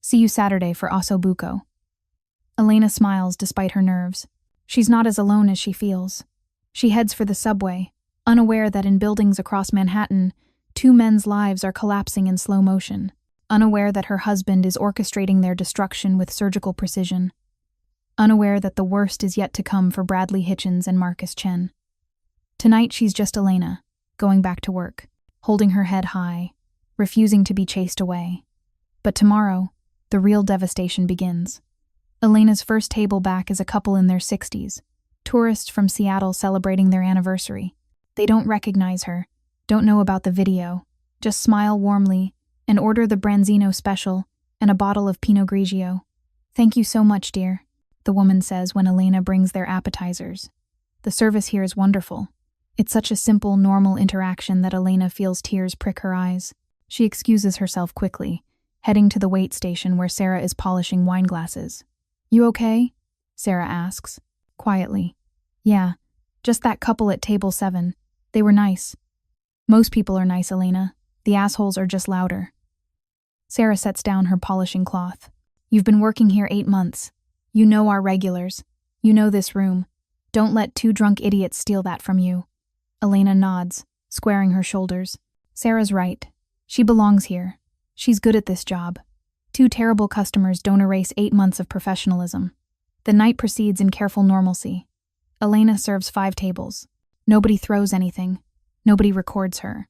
See you Saturday for Osso Buco. Elena smiles despite her nerves. She's not as alone as she feels. She heads for the subway, unaware that in buildings across Manhattan, 2 men's lives are collapsing in slow motion, unaware that her husband is orchestrating their destruction with surgical precision, unaware that the worst is yet to come for Bradley Hitchens and Marcus Chen. Tonight she's just Elena, going back to work, holding her head high, refusing to be chased away. But tomorrow, the real devastation begins. Elena's first table back is a couple in their 60s, tourists from Seattle celebrating their anniversary. They don't recognize her, don't know about the video, just smile warmly and order the Branzino special and a bottle of Pinot Grigio. Thank you so much, dear, the woman says when Elena brings their appetizers. The service here is wonderful. It's such a simple, normal interaction that Elena feels tears prick her eyes. She excuses herself quickly, heading to the wait station where Sarah is polishing wine glasses. You okay? Sarah asks, quietly. Yeah, just that couple at table 7. They were nice. Most people are nice, Elena. The assholes are just louder. Sarah sets down her polishing cloth. You've been working here 8 months. You know our regulars. You know this room. Don't let 2 drunk idiots steal that from you. Elena nods, squaring her shoulders. Sarah's right. She belongs here. She's good at this job. 2 terrible customers don't erase 8 months of professionalism. The night proceeds in careful normalcy. Elena serves 5 tables. Nobody throws anything. Nobody records her.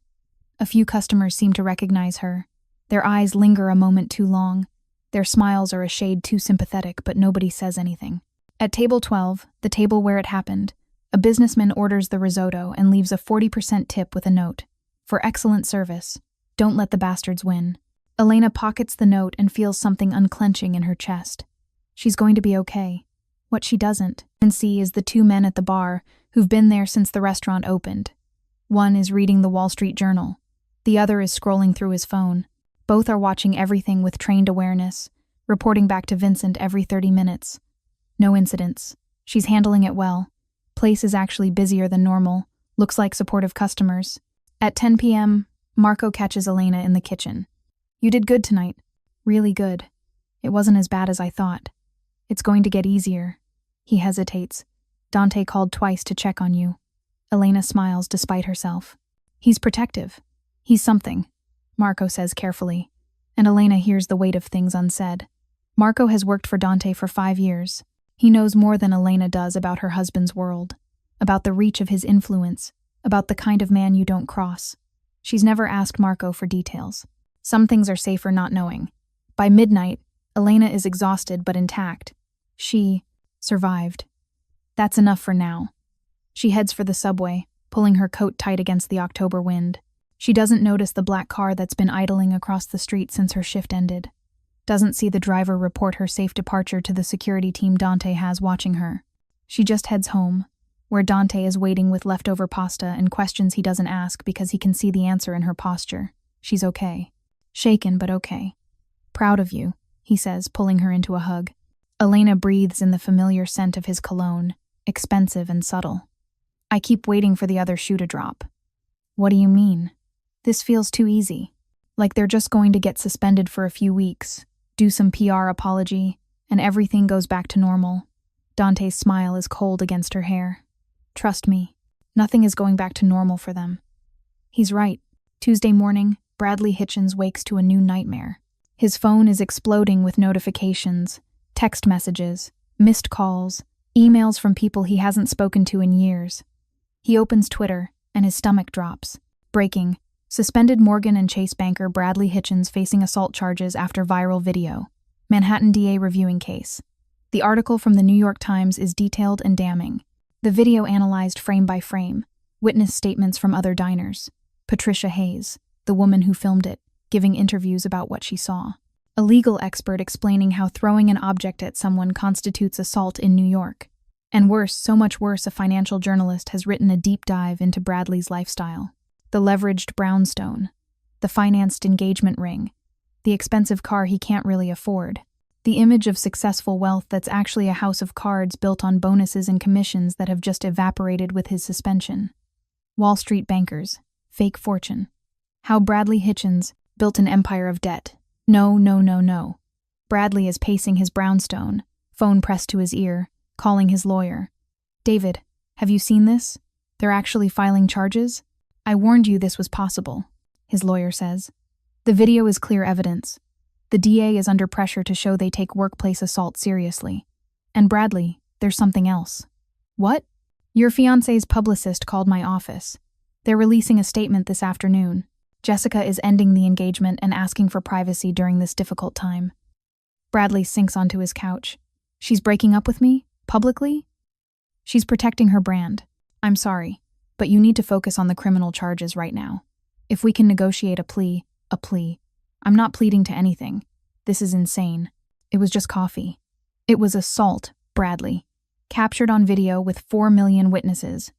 A few customers seem to recognize her. Their eyes linger a moment too long. Their smiles are a shade too sympathetic, but nobody says anything. At table 12, the table where it happened, a businessman orders the risotto and leaves a 40% tip with a note. For excellent service. Don't let the bastards win. Elena pockets the note and feels something unclenching in her chest. She's going to be okay. What she doesn't see is the 2 men at the bar who've been there since the restaurant opened. One is reading the Wall Street Journal. The other is scrolling through his phone. Both are watching everything with trained awareness, reporting back to Vincent every 30 minutes. No incidents. She's handling it well. Place is actually busier than normal. Looks like supportive customers. At 10 p.m., Marco catches Elena in the kitchen. You did good tonight. Really good. It wasn't as bad as I thought. It's going to get easier. He hesitates. Dante called twice to check on you. Elena smiles despite herself. He's protective. He's something, Marco says carefully, and Elena hears the weight of things unsaid. Marco has worked for Dante for 5 years. He knows more than Elena does about her husband's world, about the reach of his influence, about the kind of man you don't cross. She's never asked Marco for details. Some things are safer not knowing. By midnight, Elena is exhausted but intact. She survived. That's enough for now. She heads for the subway, pulling her coat tight against the October wind. She doesn't notice the black car that's been idling across the street since her shift ended. Doesn't see the driver report her safe departure to the security team Dante has watching her. She just heads home, where Dante is waiting with leftover pasta and questions he doesn't ask because he can see the answer in her posture. She's okay. Shaken, but okay. Proud of you, he says, pulling her into a hug. Elena breathes in the familiar scent of his cologne, expensive and subtle. I keep waiting for the other shoe to drop. What do you mean? This feels too easy. Like they're just going to get suspended for a few weeks, do some PR apology, and everything goes back to normal. Dante's smile is cold against her hair. Trust me, nothing is going back to normal for them. He's right. Tuesday morning, Bradley Hitchens wakes to a new nightmare. His phone is exploding with notifications, text messages, missed calls, emails from people he hasn't spoken to in years. He opens Twitter, and his stomach drops. Breaking. Suspended Morgan and Chase banker Bradley Hitchens facing assault charges after viral video. Manhattan DA reviewing case. The article from the New York Times is detailed and damning. The video analyzed frame by frame. Witness statements from other diners. Patricia Hayes, the woman who filmed it, giving interviews about what she saw. A legal expert explaining how throwing an object at someone constitutes assault in New York. And worse, so much worse, a financial journalist has written a deep dive into Bradley's lifestyle. The leveraged brownstone, the financed engagement ring, the expensive car he can't really afford, the image of successful wealth that's actually a house of cards built on bonuses and commissions that have just evaporated with his suspension. Wall Street bankers, fake fortune. How Bradley Hitchens built an empire of debt. No, no, no, no. Bradley is pacing his brownstone, phone pressed to his ear, calling his lawyer. David, have you seen this? They're actually filing charges? I warned you this was possible, his lawyer says. The video is clear evidence. The DA is under pressure to show they take workplace assault seriously. And Bradley, there's something else. What? Your fiancé's publicist called my office. They're releasing a statement this afternoon. Jessica is ending the engagement and asking for privacy during this difficult time. Bradley sinks onto his couch. She's breaking up with me? Publicly? She's protecting her brand. I'm sorry, but you need to focus on the criminal charges right now. If we can negotiate a plea, a plea. I'm not pleading to anything. This is insane. It was just coffee. It was assault, Bradley. Captured on video with 4 million witnesses.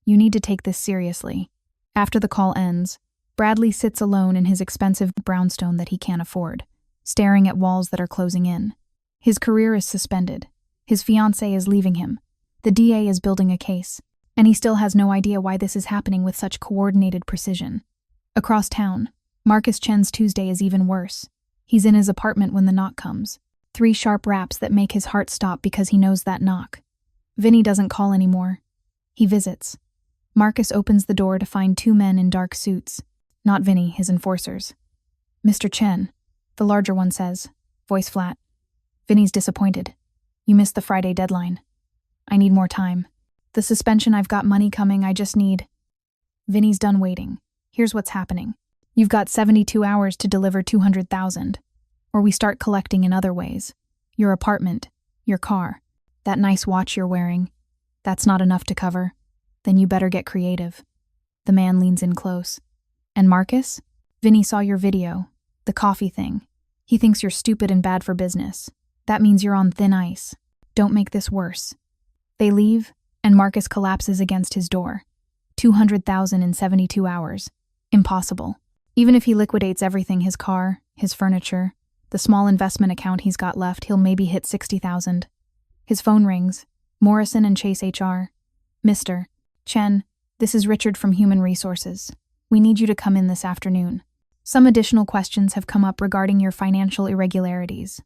You need to take this seriously. After the call ends, Bradley sits alone in his expensive brownstone that he can't afford, staring at walls that are closing in. His career is suspended. His fiancée is leaving him. The DA is building a case, and he still has no idea why this is happening with such coordinated precision. Across town, Marcus Chen's Tuesday is even worse. He's in his apartment when the knock comes. 3 sharp raps that make his heart stop because he knows that knock. Vinny doesn't call anymore. He visits. Marcus opens the door to find 2 men in dark suits. Not Vinny, his enforcers. Mr. Chen, the larger one says, voice flat. Vinny's disappointed. You missed the Friday deadline. I need more time. The suspension, I've got money coming, I just need... Vinny's done waiting. Here's what's happening. You've got 72 hours to deliver 200,000. Or we start collecting in other ways. Your apartment, your car, that nice watch you're wearing. That's not enough to cover. Then you better get creative. The man leans in close. And Marcus? Vinny saw your video. The coffee thing. He thinks you're stupid and bad for business. That means you're on thin ice. Don't make this worse. They leave, and Marcus collapses against his door. 200,000 in 72 hours. Impossible. Even if he liquidates everything, his car, his furniture, the small investment account he's got left, he'll maybe hit 60,000. His phone rings. Morrison and Chase HR. Mr. Chen, this is Richard from Human Resources. We need you to come in this afternoon. Some additional questions have come up regarding your financial irregularities.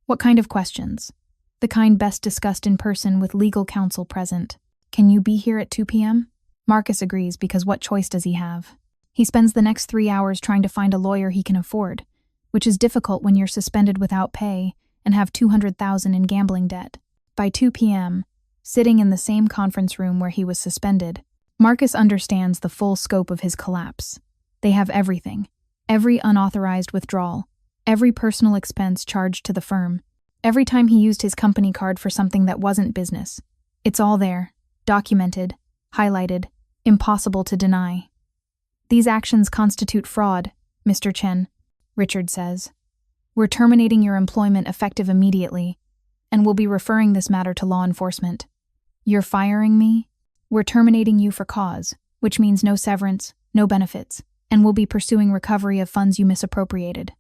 What kind of questions? The kind best discussed in person with legal counsel present. Can you be here at 2 p.m.? Marcus agrees because what choice does he have? He spends the next 3 hours trying to find a lawyer he can afford, which is difficult when you're suspended without pay and have $200,000 in gambling debt. By 2 p.m., sitting in the same conference room where he was suspended, Marcus understands the full scope of his collapse. They have everything. Every unauthorized withdrawal, every personal expense charged to the firm, every time he used his company card for something that wasn't business. It's all there, documented, highlighted, impossible to deny. These actions constitute fraud, Mr. Chen, Richard says. We're terminating your employment effective immediately, and we'll be referring this matter to law enforcement. You're firing me? We're terminating you for cause, which means no severance, no benefits, and we'll be pursuing recovery of funds you misappropriated.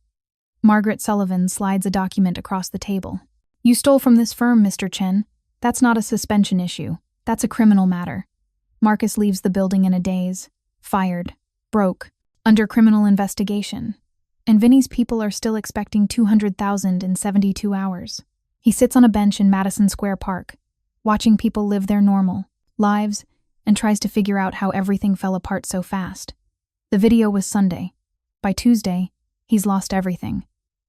Margaret Sullivan slides a document across the table. You stole from this firm, Mr. Chen. That's not a suspension issue. That's a criminal matter. Marcus leaves the building in a daze. Fired. Broke. Under criminal investigation. And Vinny's people are still expecting $200,000 in 72 hours. He sits on a bench in Madison Square Park, watching people live their normal lives, and tries to figure out how everything fell apart so fast. The video was Sunday. By Tuesday, he's lost everything.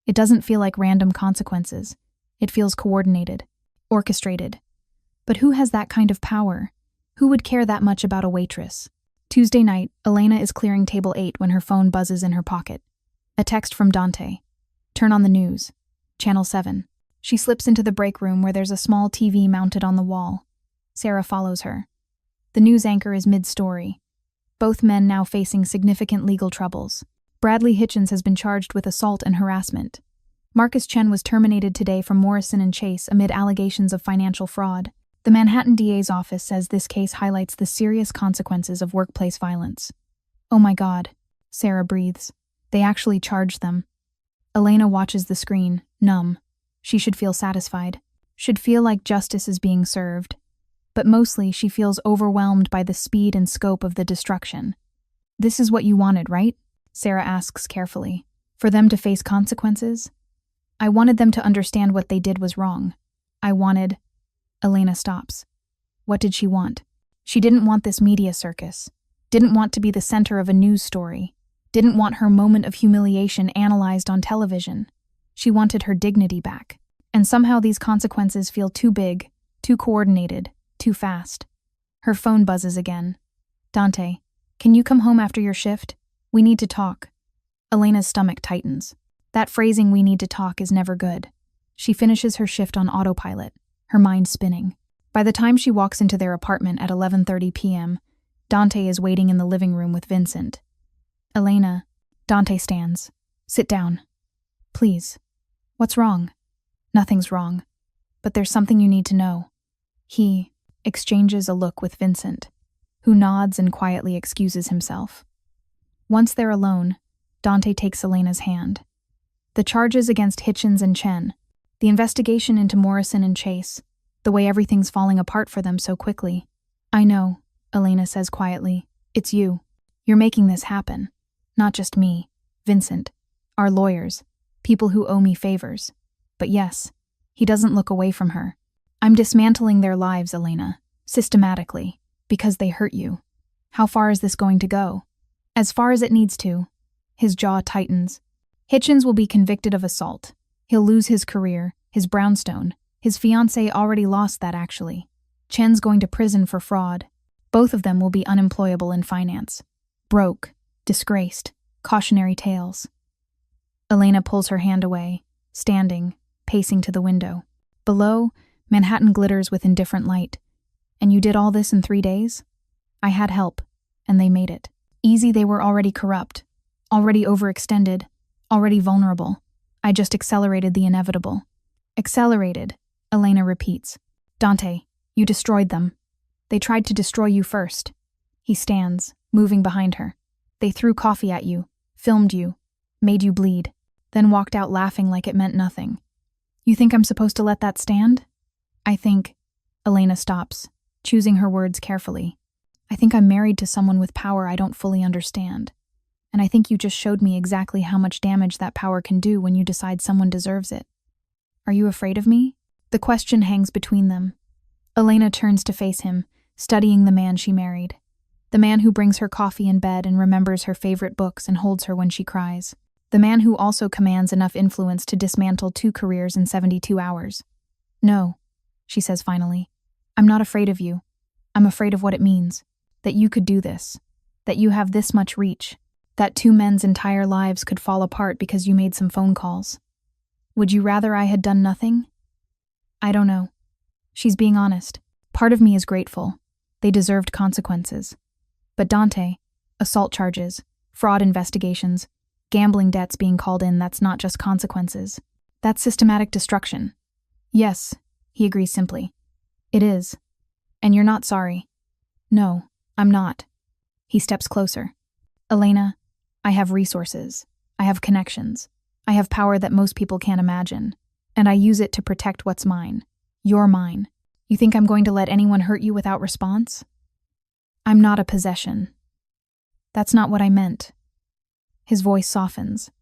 It doesn't feel like random consequences. It feels coordinated, orchestrated. But who has that kind of power? Who would care that much about a waitress? Tuesday night, Elena is clearing table 8 when her phone buzzes in her pocket. A text from Dante. Turn on the news. Channel 7. She slips into the break room where there's a small TV mounted on the wall. Sarah follows her. The news anchor is mid-story. Both men now facing significant legal troubles. Bradley Hitchens has been charged with assault and harassment. Marcus Chen was terminated today from Morrison & Chase amid allegations of financial fraud. The Manhattan DA's office says this case highlights the serious consequences of workplace violence. Oh my God, Sarah breathes. They actually charged them. Elena watches the screen, numb. She should feel satisfied. Should feel like justice is being served. But mostly she feels overwhelmed by the speed and scope of the destruction. This is what you wanted, right? Sarah asks carefully. For them to face consequences? I wanted them to understand what they did was wrong. I wanted... Elena stops. What did she want? She didn't want this media circus. Didn't want to be the center of a news story. Didn't want her moment of humiliation analyzed on television. She wanted her dignity back. And somehow these consequences feel too big, too coordinated, too fast. Her phone buzzes again. Dante, can you come home after your shift? We need to talk. Elena's stomach tightens. That phrasing "we need to talk" is never good. She finishes her shift on autopilot, her mind spinning. By the time she walks into their apartment at 11:30 p.m., Dante is waiting in the living room with Vincent. Elena, Dante stands. Sit down. Please. What's wrong? Nothing's wrong. But there's something you need to know. He exchanges a look with Vincent, who nods and quietly excuses himself. Once they're alone, Dante takes Elena's hand. The charges against Hitchens and Chen, the investigation into Morrison and Chase, the way everything's falling apart for them so quickly. I know, Elena says quietly. It's you. You're making this happen. Not just me, Vincent, our lawyers, people who owe me favors. But yes, he doesn't look away from her. I'm dismantling their lives, Elena, systematically, because they hurt you. How far is this going to go? As far as it needs to. His jaw tightens. Hitchens will be convicted of assault. He'll lose his career, his brownstone. His fiancée already lost that, actually. Chen's going to prison for fraud. Both of them will be unemployable in finance. Broke, disgraced, cautionary tales. Elena pulls her hand away, standing, pacing to the window. Below, Manhattan glitters with indifferent light. And you did all this in 3 days? I had help, and they made it. Easy, they were already corrupt, already overextended, already vulnerable. I just accelerated the inevitable. Accelerated, Elena repeats. Dante, you destroyed them. They tried to destroy you first. He stands, moving behind her. They threw coffee at you, filmed you, made you bleed, then walked out laughing like it meant nothing. You think I'm supposed to let that stand? I think... Elena stops, choosing her words carefully. I think I'm married to someone with power I don't fully understand. And I think you just showed me exactly how much damage that power can do when you decide someone deserves it. Are you afraid of me? The question hangs between them. Elena turns to face him, studying the man she married. The man who brings her coffee in bed and remembers her favorite books and holds her when she cries. The man who also commands enough influence to dismantle 2 careers in 72 hours. No, she says finally. I'm not afraid of you. I'm afraid of what it means. That you could do this. That you have this much reach. That 2 men's entire lives could fall apart because you made some phone calls. Would you rather I had done nothing? I don't know. She's being honest. Part of me is grateful. They deserved consequences. But Dante, assault charges, fraud investigations, gambling debts being called in, that's not just consequences. That's systematic destruction. Yes, he agrees simply. It is. And you're not sorry. No, I'm not. He steps closer. Elena, I have resources. I have connections. I have power that most people can't imagine. And I use it to protect what's mine. You're mine. You think I'm going to let anyone hurt you without response? I'm not a possession. That's not what I meant. His voice softens.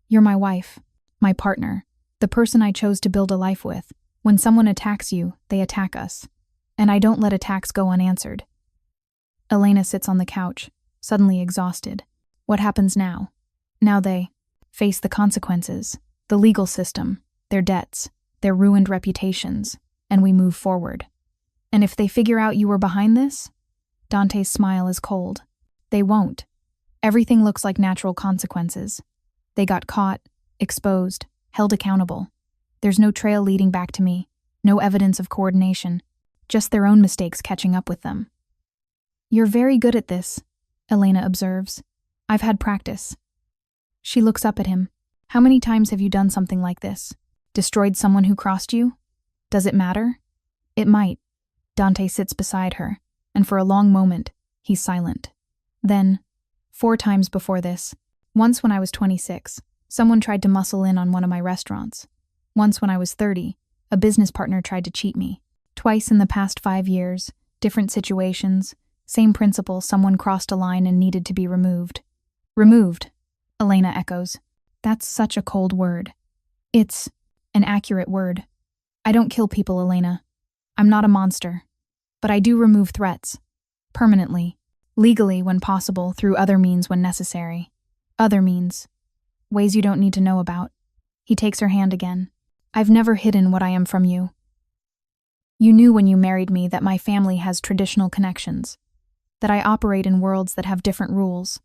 You're my wife, my partner, the person I chose to build a life with. When someone attacks you, they attack us. And I don't let attacks go unanswered. Elena sits on the couch, suddenly exhausted. What happens now? Now they face the consequences, the legal system, their debts, their ruined reputations, and we move forward. And if they figure out you were behind this? Dante's smile is cold. They won't. Everything looks like natural consequences. They got caught, exposed, held accountable. There's no trail leading back to me, no evidence of coordination, just their own mistakes catching up with them. You're very good at this, Elena observes. I've had practice. She looks up at him. How many times have you done something like this? Destroyed someone who crossed you? Does it matter? It might. Dante sits beside her, and for a long moment, he's silent. Then, 4 times before this, once when I was 26, someone tried to muscle in on one of my restaurants. Once when I was 30, a business partner tried to cheat me. Twice in the past 5 years, different situations, same principle, someone crossed a line and needed to be removed. Removed, Elena echoes. That's such a cold word. It's an accurate word. I don't kill people, Elena. I'm not a monster. But I do remove threats. Permanently. Legally when possible, through other means when necessary. Other means. Ways you don't need to know about. He takes her hand again. I've never hidden what I am from you. You knew when you married me that my family has traditional connections. That I operate in worlds that have different rules.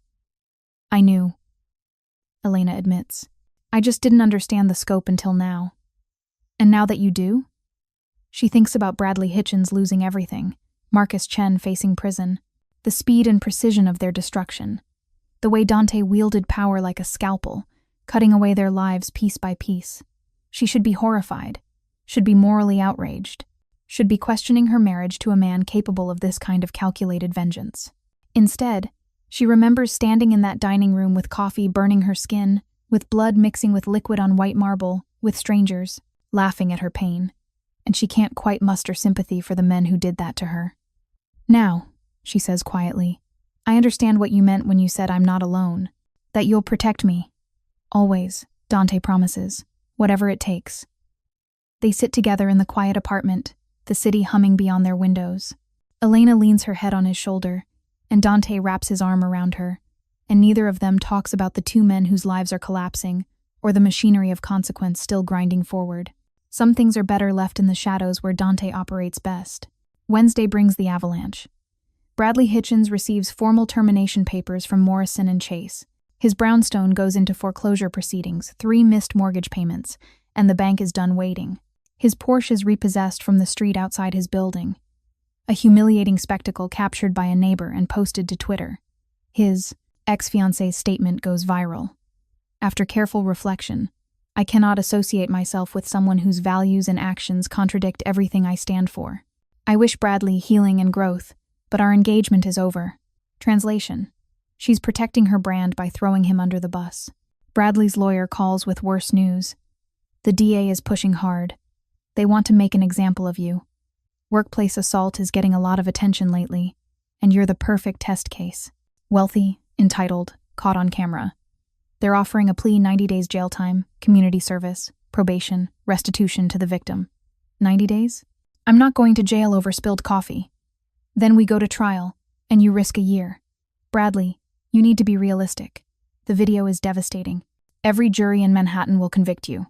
I knew. Elena admits. I just didn't understand the scope until now. And now that you do? She thinks about Bradley Hitchens losing everything, Marcus Chen facing prison, the speed and precision of their destruction, the way Dante wielded power like a scalpel, cutting away their lives piece by piece. She should be horrified, should be morally outraged, should be questioning her marriage to a man capable of this kind of calculated vengeance. Instead, she remembers standing in that dining room with coffee burning her skin, with blood mixing with liquid on white marble, with strangers, laughing at her pain. And she can't quite muster sympathy for the men who did that to her. Now, she says quietly, I understand what you meant when you said I'm not alone, that you'll protect me. Always, Dante promises, whatever it takes. They sit together in the quiet apartment, the city humming beyond their windows. Elena leans her head on his shoulder, and Dante wraps his arm around her, and neither of them talks about the 2 men whose lives are collapsing, or the machinery of consequence still grinding forward. Some things are better left in the shadows where Dante operates best. Wednesday brings the avalanche. Bradley Hitchens receives formal termination papers from Morrison and Chase. His brownstone goes into foreclosure proceedings, 3 missed mortgage payments, and the bank is done waiting. His Porsche is repossessed from the street outside his building. A humiliating spectacle captured by a neighbor and posted to Twitter. His ex-fiancée's statement goes viral. After careful reflection, I cannot associate myself with someone whose values and actions contradict everything I stand for. I wish Bradley healing and growth, but our engagement is over. Translation. She's protecting her brand by throwing him under the bus. Bradley's lawyer calls with worse news. The DA is pushing hard. They want to make an example of you. Workplace assault is getting a lot of attention lately. And you're the perfect test case. Wealthy, entitled, caught on camera. They're offering a plea 90 days jail time, community service, probation, restitution to the victim. 90 days? I'm not going to jail over spilled coffee. Then we go to trial, and you risk a year. Bradley, you need to be realistic. The video is devastating. Every jury in Manhattan will convict you.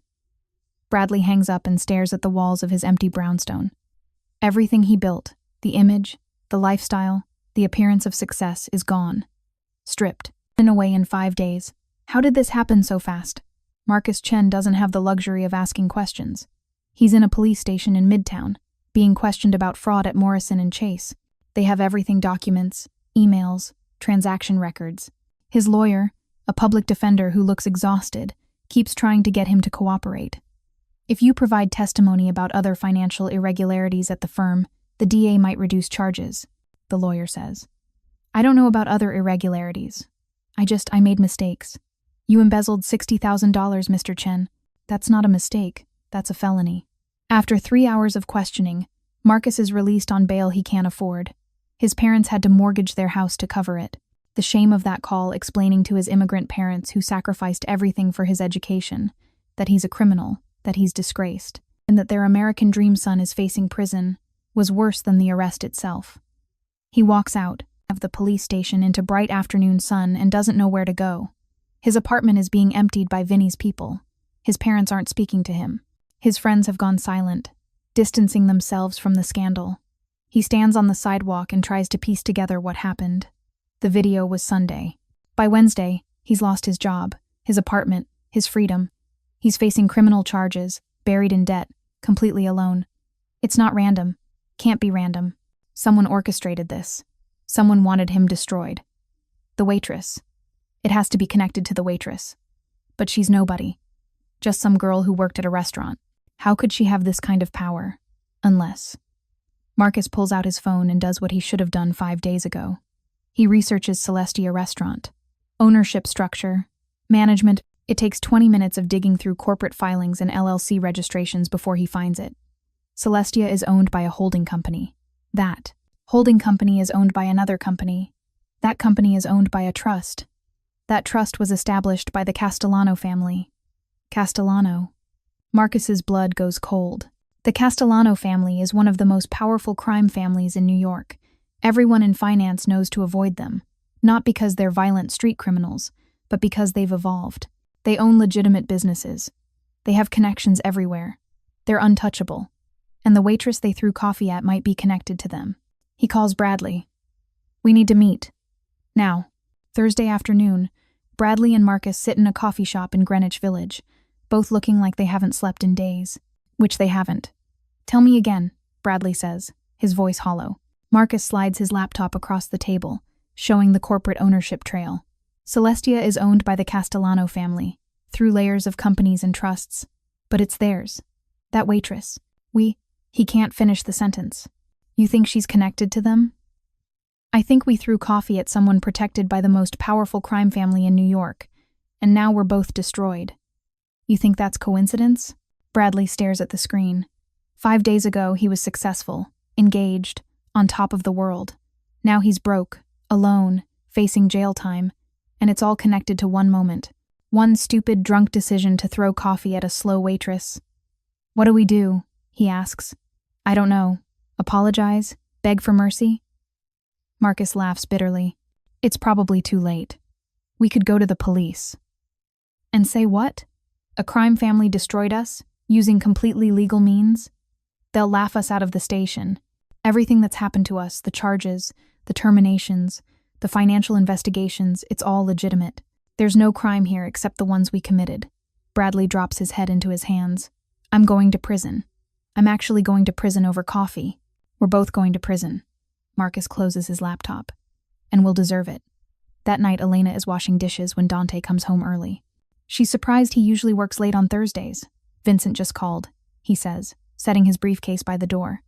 Bradley hangs up and stares at the walls of his empty brownstone. Everything he built, the image, the lifestyle, the appearance of success is gone. Stripped, and away in 5 days. How did this happen so fast? Marcus Chen doesn't have the luxury of asking questions. He's in a police station in Midtown, being questioned about fraud at Morrison and Chase. They have everything: documents, emails, transaction records. His lawyer, a public defender who looks exhausted, keeps trying to get him to cooperate. If you provide testimony about other financial irregularities at the firm, the DA might reduce charges, the lawyer says. I don't know about other irregularities. I made mistakes. You embezzled $60,000, Mr. Chen. That's not a mistake. That's a felony. After 3 hours of questioning, Marcus is released on bail he can't afford. His parents had to mortgage their house to cover it. The shame of that call explaining to his immigrant parents who sacrificed everything for his education, that he's a criminal, that he's disgraced, and that their American dream son is facing prison, was worse than the arrest itself. He walks out of the police station into bright afternoon sun and doesn't know where to go. His apartment is being emptied by Vinny's people. His parents aren't speaking to him. His friends have gone silent, distancing themselves from the scandal. He stands on the sidewalk and tries to piece together what happened. The video was Sunday. By Wednesday, he's lost his job, his apartment, his freedom. He's facing criminal charges, buried in debt, completely alone. It's not random. Can't be random. Someone orchestrated this. Someone wanted him destroyed. The waitress. It has to be connected to the waitress. But she's nobody. Just some girl who worked at a restaurant. How could she have this kind of power? Unless. Marcus pulls out his phone and does what he should have done 5 days ago. He researches Celestia restaurant. Ownership structure. Management. It takes 20 minutes of digging through corporate filings and LLC registrations before he finds it. Celestia is owned by a holding company. That holding company is owned by another company. That company is owned by a trust. That trust was established by the Castellano family. Castellano. Marcus's blood goes cold. The Castellano family is one of the most powerful crime families in New York. Everyone in finance knows to avoid them, not because they're violent street criminals, but because they've evolved. They own legitimate businesses. They have connections everywhere. They're untouchable. And the waitress they threw coffee at might be connected to them. He calls Bradley. We need to meet. Now. Thursday afternoon, Bradley and Marcus sit in a coffee shop in Greenwich Village, both looking like they haven't slept in days. Which they haven't. Tell me again, Bradley says, his voice hollow. Marcus slides his laptop across the table, showing the corporate ownership trail. Celestia is owned by the Castellano family, through layers of companies and trusts. But it's theirs. That waitress. He can't finish the sentence. You think she's connected to them? I think we threw coffee at someone protected by the most powerful crime family in New York, and now we're both destroyed. You think that's coincidence? Bradley stares at the screen. 5 days ago, he was successful, engaged, on top of the world. Now he's broke, alone, facing jail time, and it's all connected to one moment. One stupid, drunk decision to throw coffee at a slow waitress. What do we do? He asks. I don't know. Apologize? Beg for mercy? Marcus laughs bitterly. It's probably too late. We could go to the police. And say what? A crime family destroyed us, using completely legal means? They'll laugh us out of the station. Everything that's happened to us, the charges, the terminations, the financial investigations, it's all legitimate. There's no crime here except the ones we committed. Bradley drops his head into his hands. I'm going to prison. I'm actually going to prison over coffee. We're both going to prison. Marcus closes his laptop. And we'll deserve it. That night, Elena is washing dishes when Dante comes home early. She's surprised he usually works late on Thursdays. Vincent just called, he says, setting his briefcase by the door.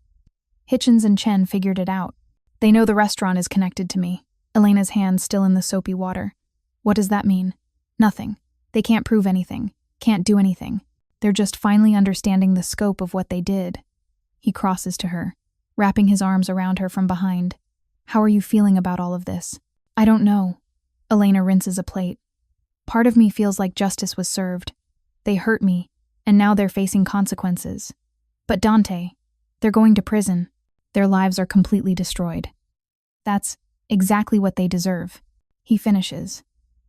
Hitchens and Chen figured it out. They know the restaurant is connected to me. Elena's hand still in the soapy water. What does that mean? Nothing. They can't prove anything. Can't do anything. They're just finally understanding the scope of what they did. He crosses to her, wrapping his arms around her from behind. How are you feeling about all of this? I don't know. Elena rinses a plate. Part of me feels like justice was served. They hurt me, and now they're facing consequences. But Dante, they're going to prison. Their lives are completely destroyed. That's exactly what they deserve. He finishes.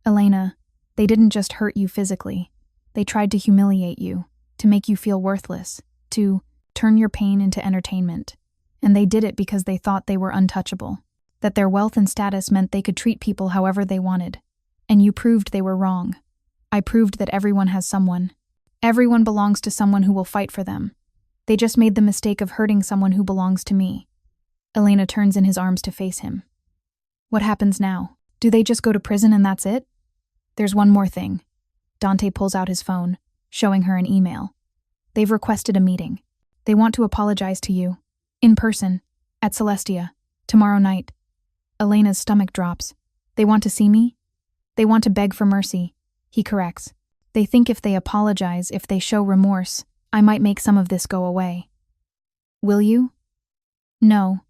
Elena, they didn't just hurt you physically. They tried to humiliate you, to make you feel worthless, to turn your pain into entertainment. And they did it because they thought they were untouchable, that their wealth and status meant they could treat people however they wanted. And you proved they were wrong. I proved that everyone has someone. Everyone belongs to someone who will fight for them. They just made the mistake of hurting someone who belongs to me. Elena turns in his arms to face him. What happens now? Do they just go to prison and that's it? There's one more thing. Dante pulls out his phone, showing her an email. They've requested a meeting. They want to apologize to you. In person. At Celestia. Tomorrow night. Elena's stomach drops. They want to see me? They want to beg for mercy. He corrects. They think if they apologize, if they show remorse, I might make some of this go away. Will you? No.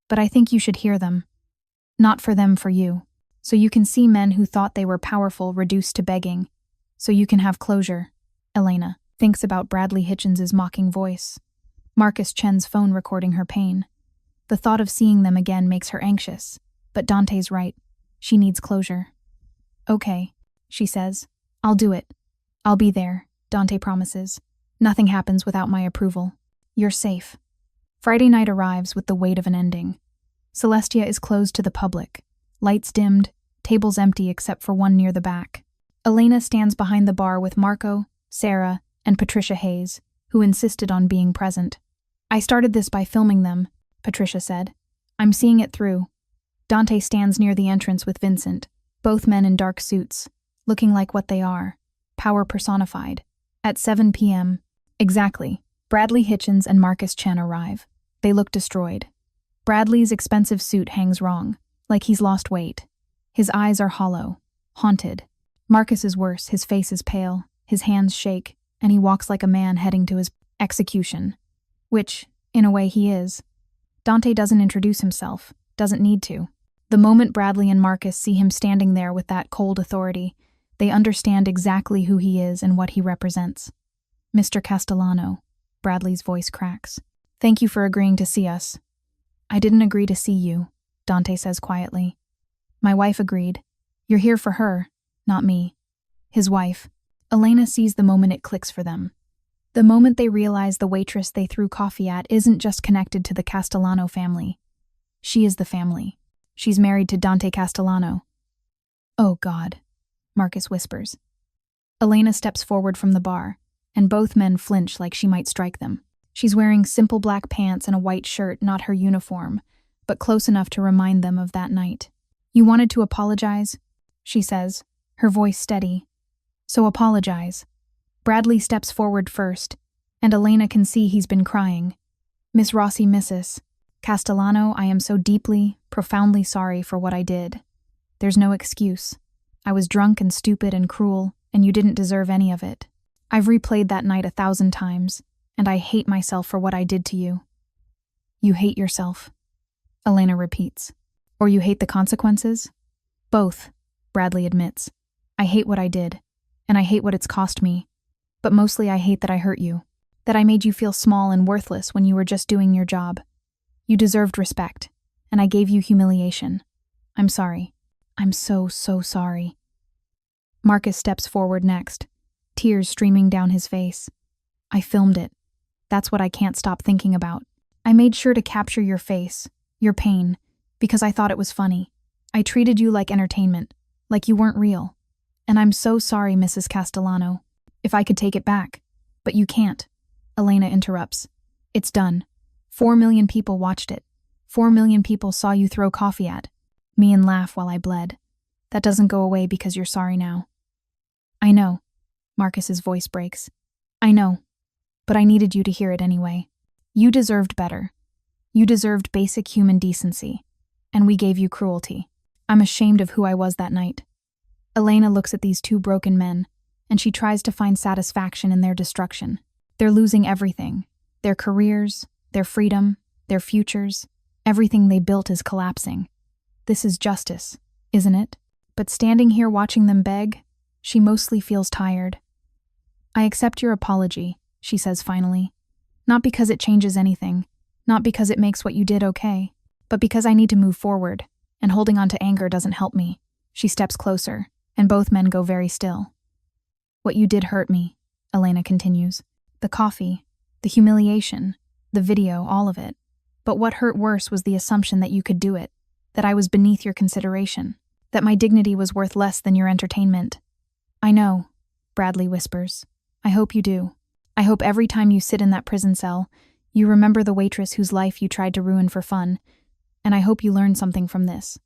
But I think you should hear them. Not for them, for you. So you can see men who thought they were powerful reduced to begging. So you can have closure. Elena thinks about Bradley Hitchens' mocking voice. Marcus Chen's phone recording her pain. The thought of seeing them again makes her anxious. But Dante's right. She needs closure. Okay, she says. I'll do it. I'll be there, Dante promises. Nothing happens without my approval. You're safe. Friday night arrives with the weight of an ending. Celestia is closed to the public. Lights dimmed, tables empty except for one near the back. Elena stands behind the bar with Marco, Sarah, and Patricia Hayes, who insisted on being present. I started this by filming them, Patricia said. I'm seeing it through. Dante stands near the entrance with Vincent, both men in dark suits, looking like what they are, power personified. At 7 p.m., exactly, Bradley Hitchens and Marcus Chen arrive. They look destroyed. Bradley's expensive suit hangs wrong, like he's lost weight. His eyes are hollow, haunted. Marcus is worse, his face is pale, his hands shake, and he walks like a man heading to his execution. Which, in a way, he is. Dante doesn't introduce himself, doesn't need to. The moment Bradley and Marcus see him standing there with that cold authority, they understand exactly who he is and what he represents. Mr. Castellano, Bradley's voice cracks. Thank you for agreeing to see us. I didn't agree to see you, Dante says quietly. My wife agreed. You're here for her, not me. His wife. Elena sees the moment it clicks for them. The moment they realize the waitress they threw coffee at isn't just connected to the Castellano family. She is the family. She's married to Dante Castellano. Oh God, Marcus whispers. Elena steps forward from the bar, and both men flinch like she might strike them. She's wearing simple black pants and a white shirt, not her uniform, but close enough to remind them of that night. You wanted to apologize? She says, her voice steady. So apologize. Bradley steps forward first, and Elena can see he's been crying. Miss Rossi, Mrs. Castellano, I am so deeply, profoundly sorry for what I did. There's no excuse. I was drunk and stupid and cruel, and you didn't deserve any of it. I've replayed that night 1,000 times, and I hate myself for what I did to you. You hate yourself, Elena repeats. Or you hate the consequences? Both, Bradley admits. I hate what I did, and I hate what it's cost me. But mostly I hate that I hurt you, that I made you feel small and worthless when you were just doing your job. You deserved respect, and I gave you humiliation. I'm sorry. I'm so sorry. Marcus steps forward next, tears streaming down his face. I filmed it. That's what I can't stop thinking about. I made sure to capture your face, your pain, because I thought it was funny. I treated you like entertainment, like you weren't real. And I'm so sorry, Mrs. Castellano. If I could take it back. But you can't. Elena interrupts. It's done. 4 million people watched it. 4 million people saw you throw coffee at me and laugh while I bled. That doesn't go away because you're sorry now. I know. Marcus's voice breaks. I know. But I needed you to hear it anyway. You deserved better. You deserved basic human decency. And we gave you cruelty. I'm ashamed of who I was that night. Elena looks at these two broken men, and she tries to find satisfaction in their destruction. They're losing everything. Their careers, their freedom, their futures, Everything they built is collapsing. This is justice, isn't it? But standing here watching them beg, she mostly feels tired. I accept your apology, she says finally. Not because it changes anything, not because it makes what you did okay, but because I need to move forward, and holding on to anger doesn't help me. She steps closer, and both men go very still. What you did hurt me, Elena continues. The coffee, the humiliation, the video, all of it. But what hurt worse was the assumption that you could do it, that I was beneath your consideration, that my dignity was worth less than your entertainment. I know, Bradley whispers. I hope you do. I hope every time you sit in that prison cell, you remember the waitress whose life you tried to ruin for fun, and I hope you learn something from this.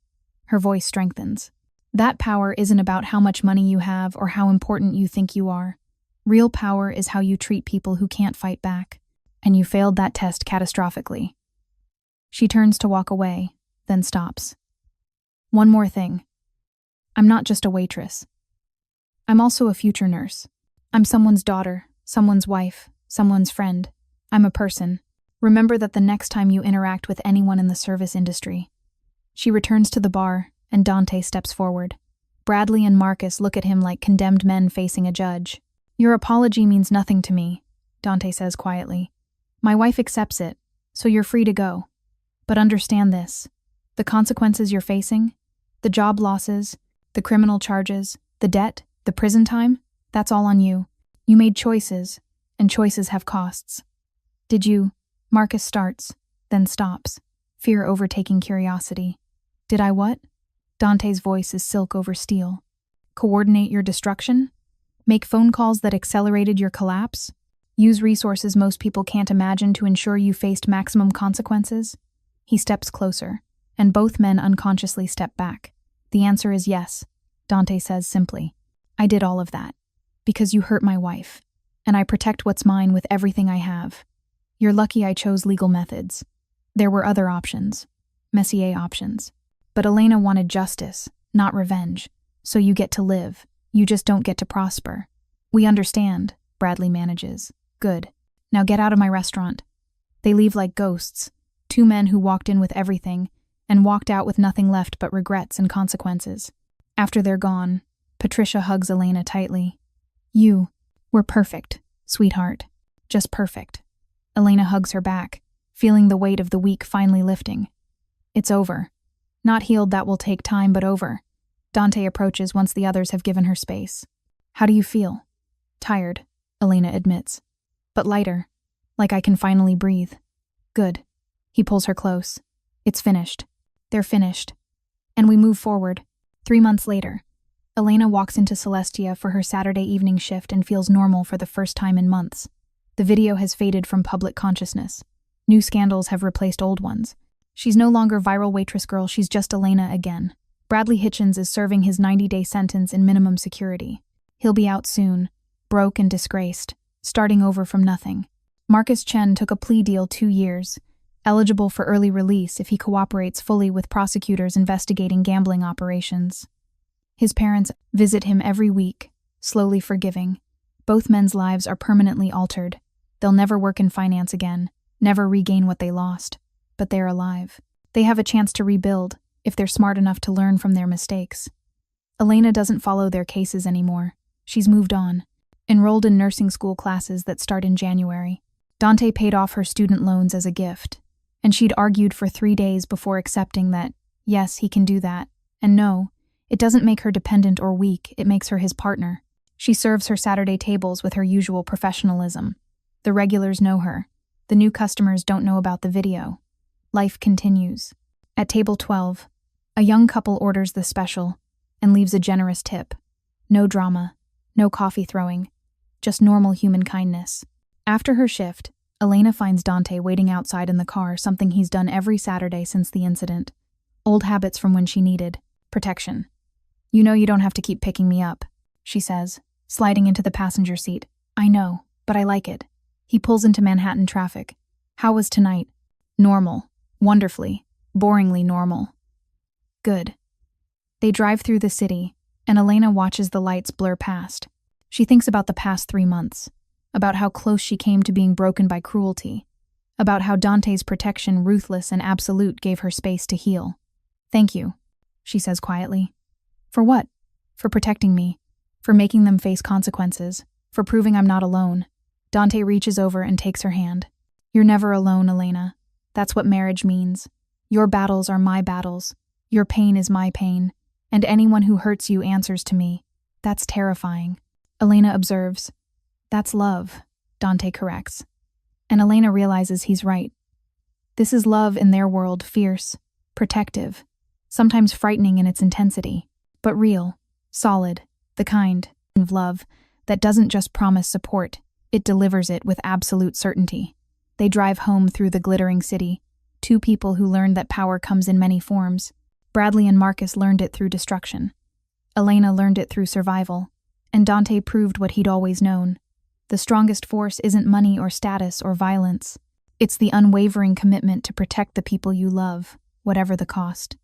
Her voice strengthens. That power isn't about how much money you have or how important you think you are. Real power is how you treat people who can't fight back, and you failed that test catastrophically. She turns to walk away, then stops. One more thing. I'm not just a waitress. I'm also a future nurse. I'm someone's daughter, someone's wife, someone's friend. I'm a person. Remember that the next time you interact with anyone in the service industry. She returns to the bar, and Dante steps forward. Bradley and Marcus look at him like condemned men facing a judge. Your apology means nothing to me, Dante says quietly. My wife accepts it, so you're free to go. But understand this. The consequences you're facing, the job losses, the criminal charges, the debt, the prison time, that's all on you. You made choices, and choices have costs. Did you? Marcus starts, then stops, fear overtaking curiosity. Did I what? Dante's voice is silk over steel. Coordinate your destruction? Make phone calls that accelerated your collapse? Use resources most people can't imagine to ensure you faced maximum consequences? He steps closer, and both men unconsciously step back. The answer is yes, Dante says simply. I did all of that. Because you hurt my wife, and I protect what's mine with everything I have. You're lucky I chose legal methods. There were other options, Messier options. But Elena wanted justice, not revenge. So you get to live. You just don't get to prosper. We understand, Bradley manages. Good. Now get out of my restaurant. They leave like ghosts. Two men who walked in with everything, and walked out with nothing left but regrets and consequences. After they're gone, Patricia hugs Elena tightly. You were perfect, sweetheart. Just perfect. Elena hugs her back, feeling the weight of the week finally lifting. It's over. Not healed, that will take time, but over. Dante approaches once the others have given her space. How do you feel? Tired, Elena admits. But lighter, like I can finally breathe. Good. He pulls her close. It's finished. They're finished. And we move forward. 3 months later, Elena walks into Celestia for her Saturday evening shift and feels normal for the first time in months. The video has faded from public consciousness. New scandals have replaced old ones. She's no longer viral waitress girl, she's just Elena again. Bradley Hitchens is serving his 90-day sentence in minimum security. He'll be out soon, broke and disgraced, starting over from nothing. Marcus Chen took a plea deal 2 years, eligible for early release if he cooperates fully with prosecutors investigating gambling operations. His parents visit him every week, slowly forgiving. Both men's lives are permanently altered. They'll never work in finance again, never regain what they lost. But they're alive. They have a chance to rebuild, if they're smart enough to learn from their mistakes. Elena doesn't follow their cases anymore. She's moved on, enrolled in nursing school classes that start in January. Dante paid off her student loans as a gift, and she'd argued for 3 days before accepting that, yes, he can do that, and no, it doesn't make her dependent or weak, it makes her his partner. She serves her Saturday tables with her usual professionalism. The regulars know her. The new customers don't know about the video. Life continues. At table 12, a young couple orders the special and leaves a generous tip. No drama, no coffee throwing, just normal human kindness. After her shift, Elena finds Dante waiting outside in the car, something he's done every Saturday since the incident. Old habits from when she needed protection. You know you don't have to keep picking me up, she says, sliding into the passenger seat. I know, but I like it. He pulls into Manhattan traffic. How was tonight? Normal. Wonderfully. Boringly normal. Good. They drive through the city, and Elena watches the lights blur past. She thinks about the past 3 months, about how close she came to being broken by cruelty, about how Dante's protection, ruthless and absolute, gave her space to heal. "Thank you," she says quietly. "For what?" "For protecting me. For making them face consequences. For proving I'm not alone." Dante reaches over and takes her hand. "You're never alone, Elena. That's what marriage means. Your battles are my battles. Your pain is my pain. And anyone who hurts you answers to me. That's terrifying." Elena observes. "That's love," Dante corrects. And Elena realizes he's right. This is love in their world, fierce, protective, sometimes frightening in its intensity, but real, solid, the kind of love that doesn't just promise support, it delivers it with absolute certainty. They drive home through the glittering city, two people who learned that power comes in many forms. Bradley and Marcus learned it through destruction. Elena learned it through survival. And Dante proved what he'd always known. The strongest force isn't money or status or violence. It's the unwavering commitment to protect the people you love, whatever the cost.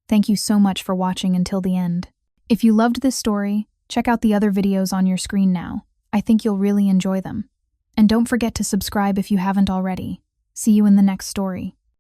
Thank you so much for watching until the end. If you loved this story, check out the other videos on your screen now. I think you'll really enjoy them. And don't forget to subscribe if you haven't already. See you in the next story.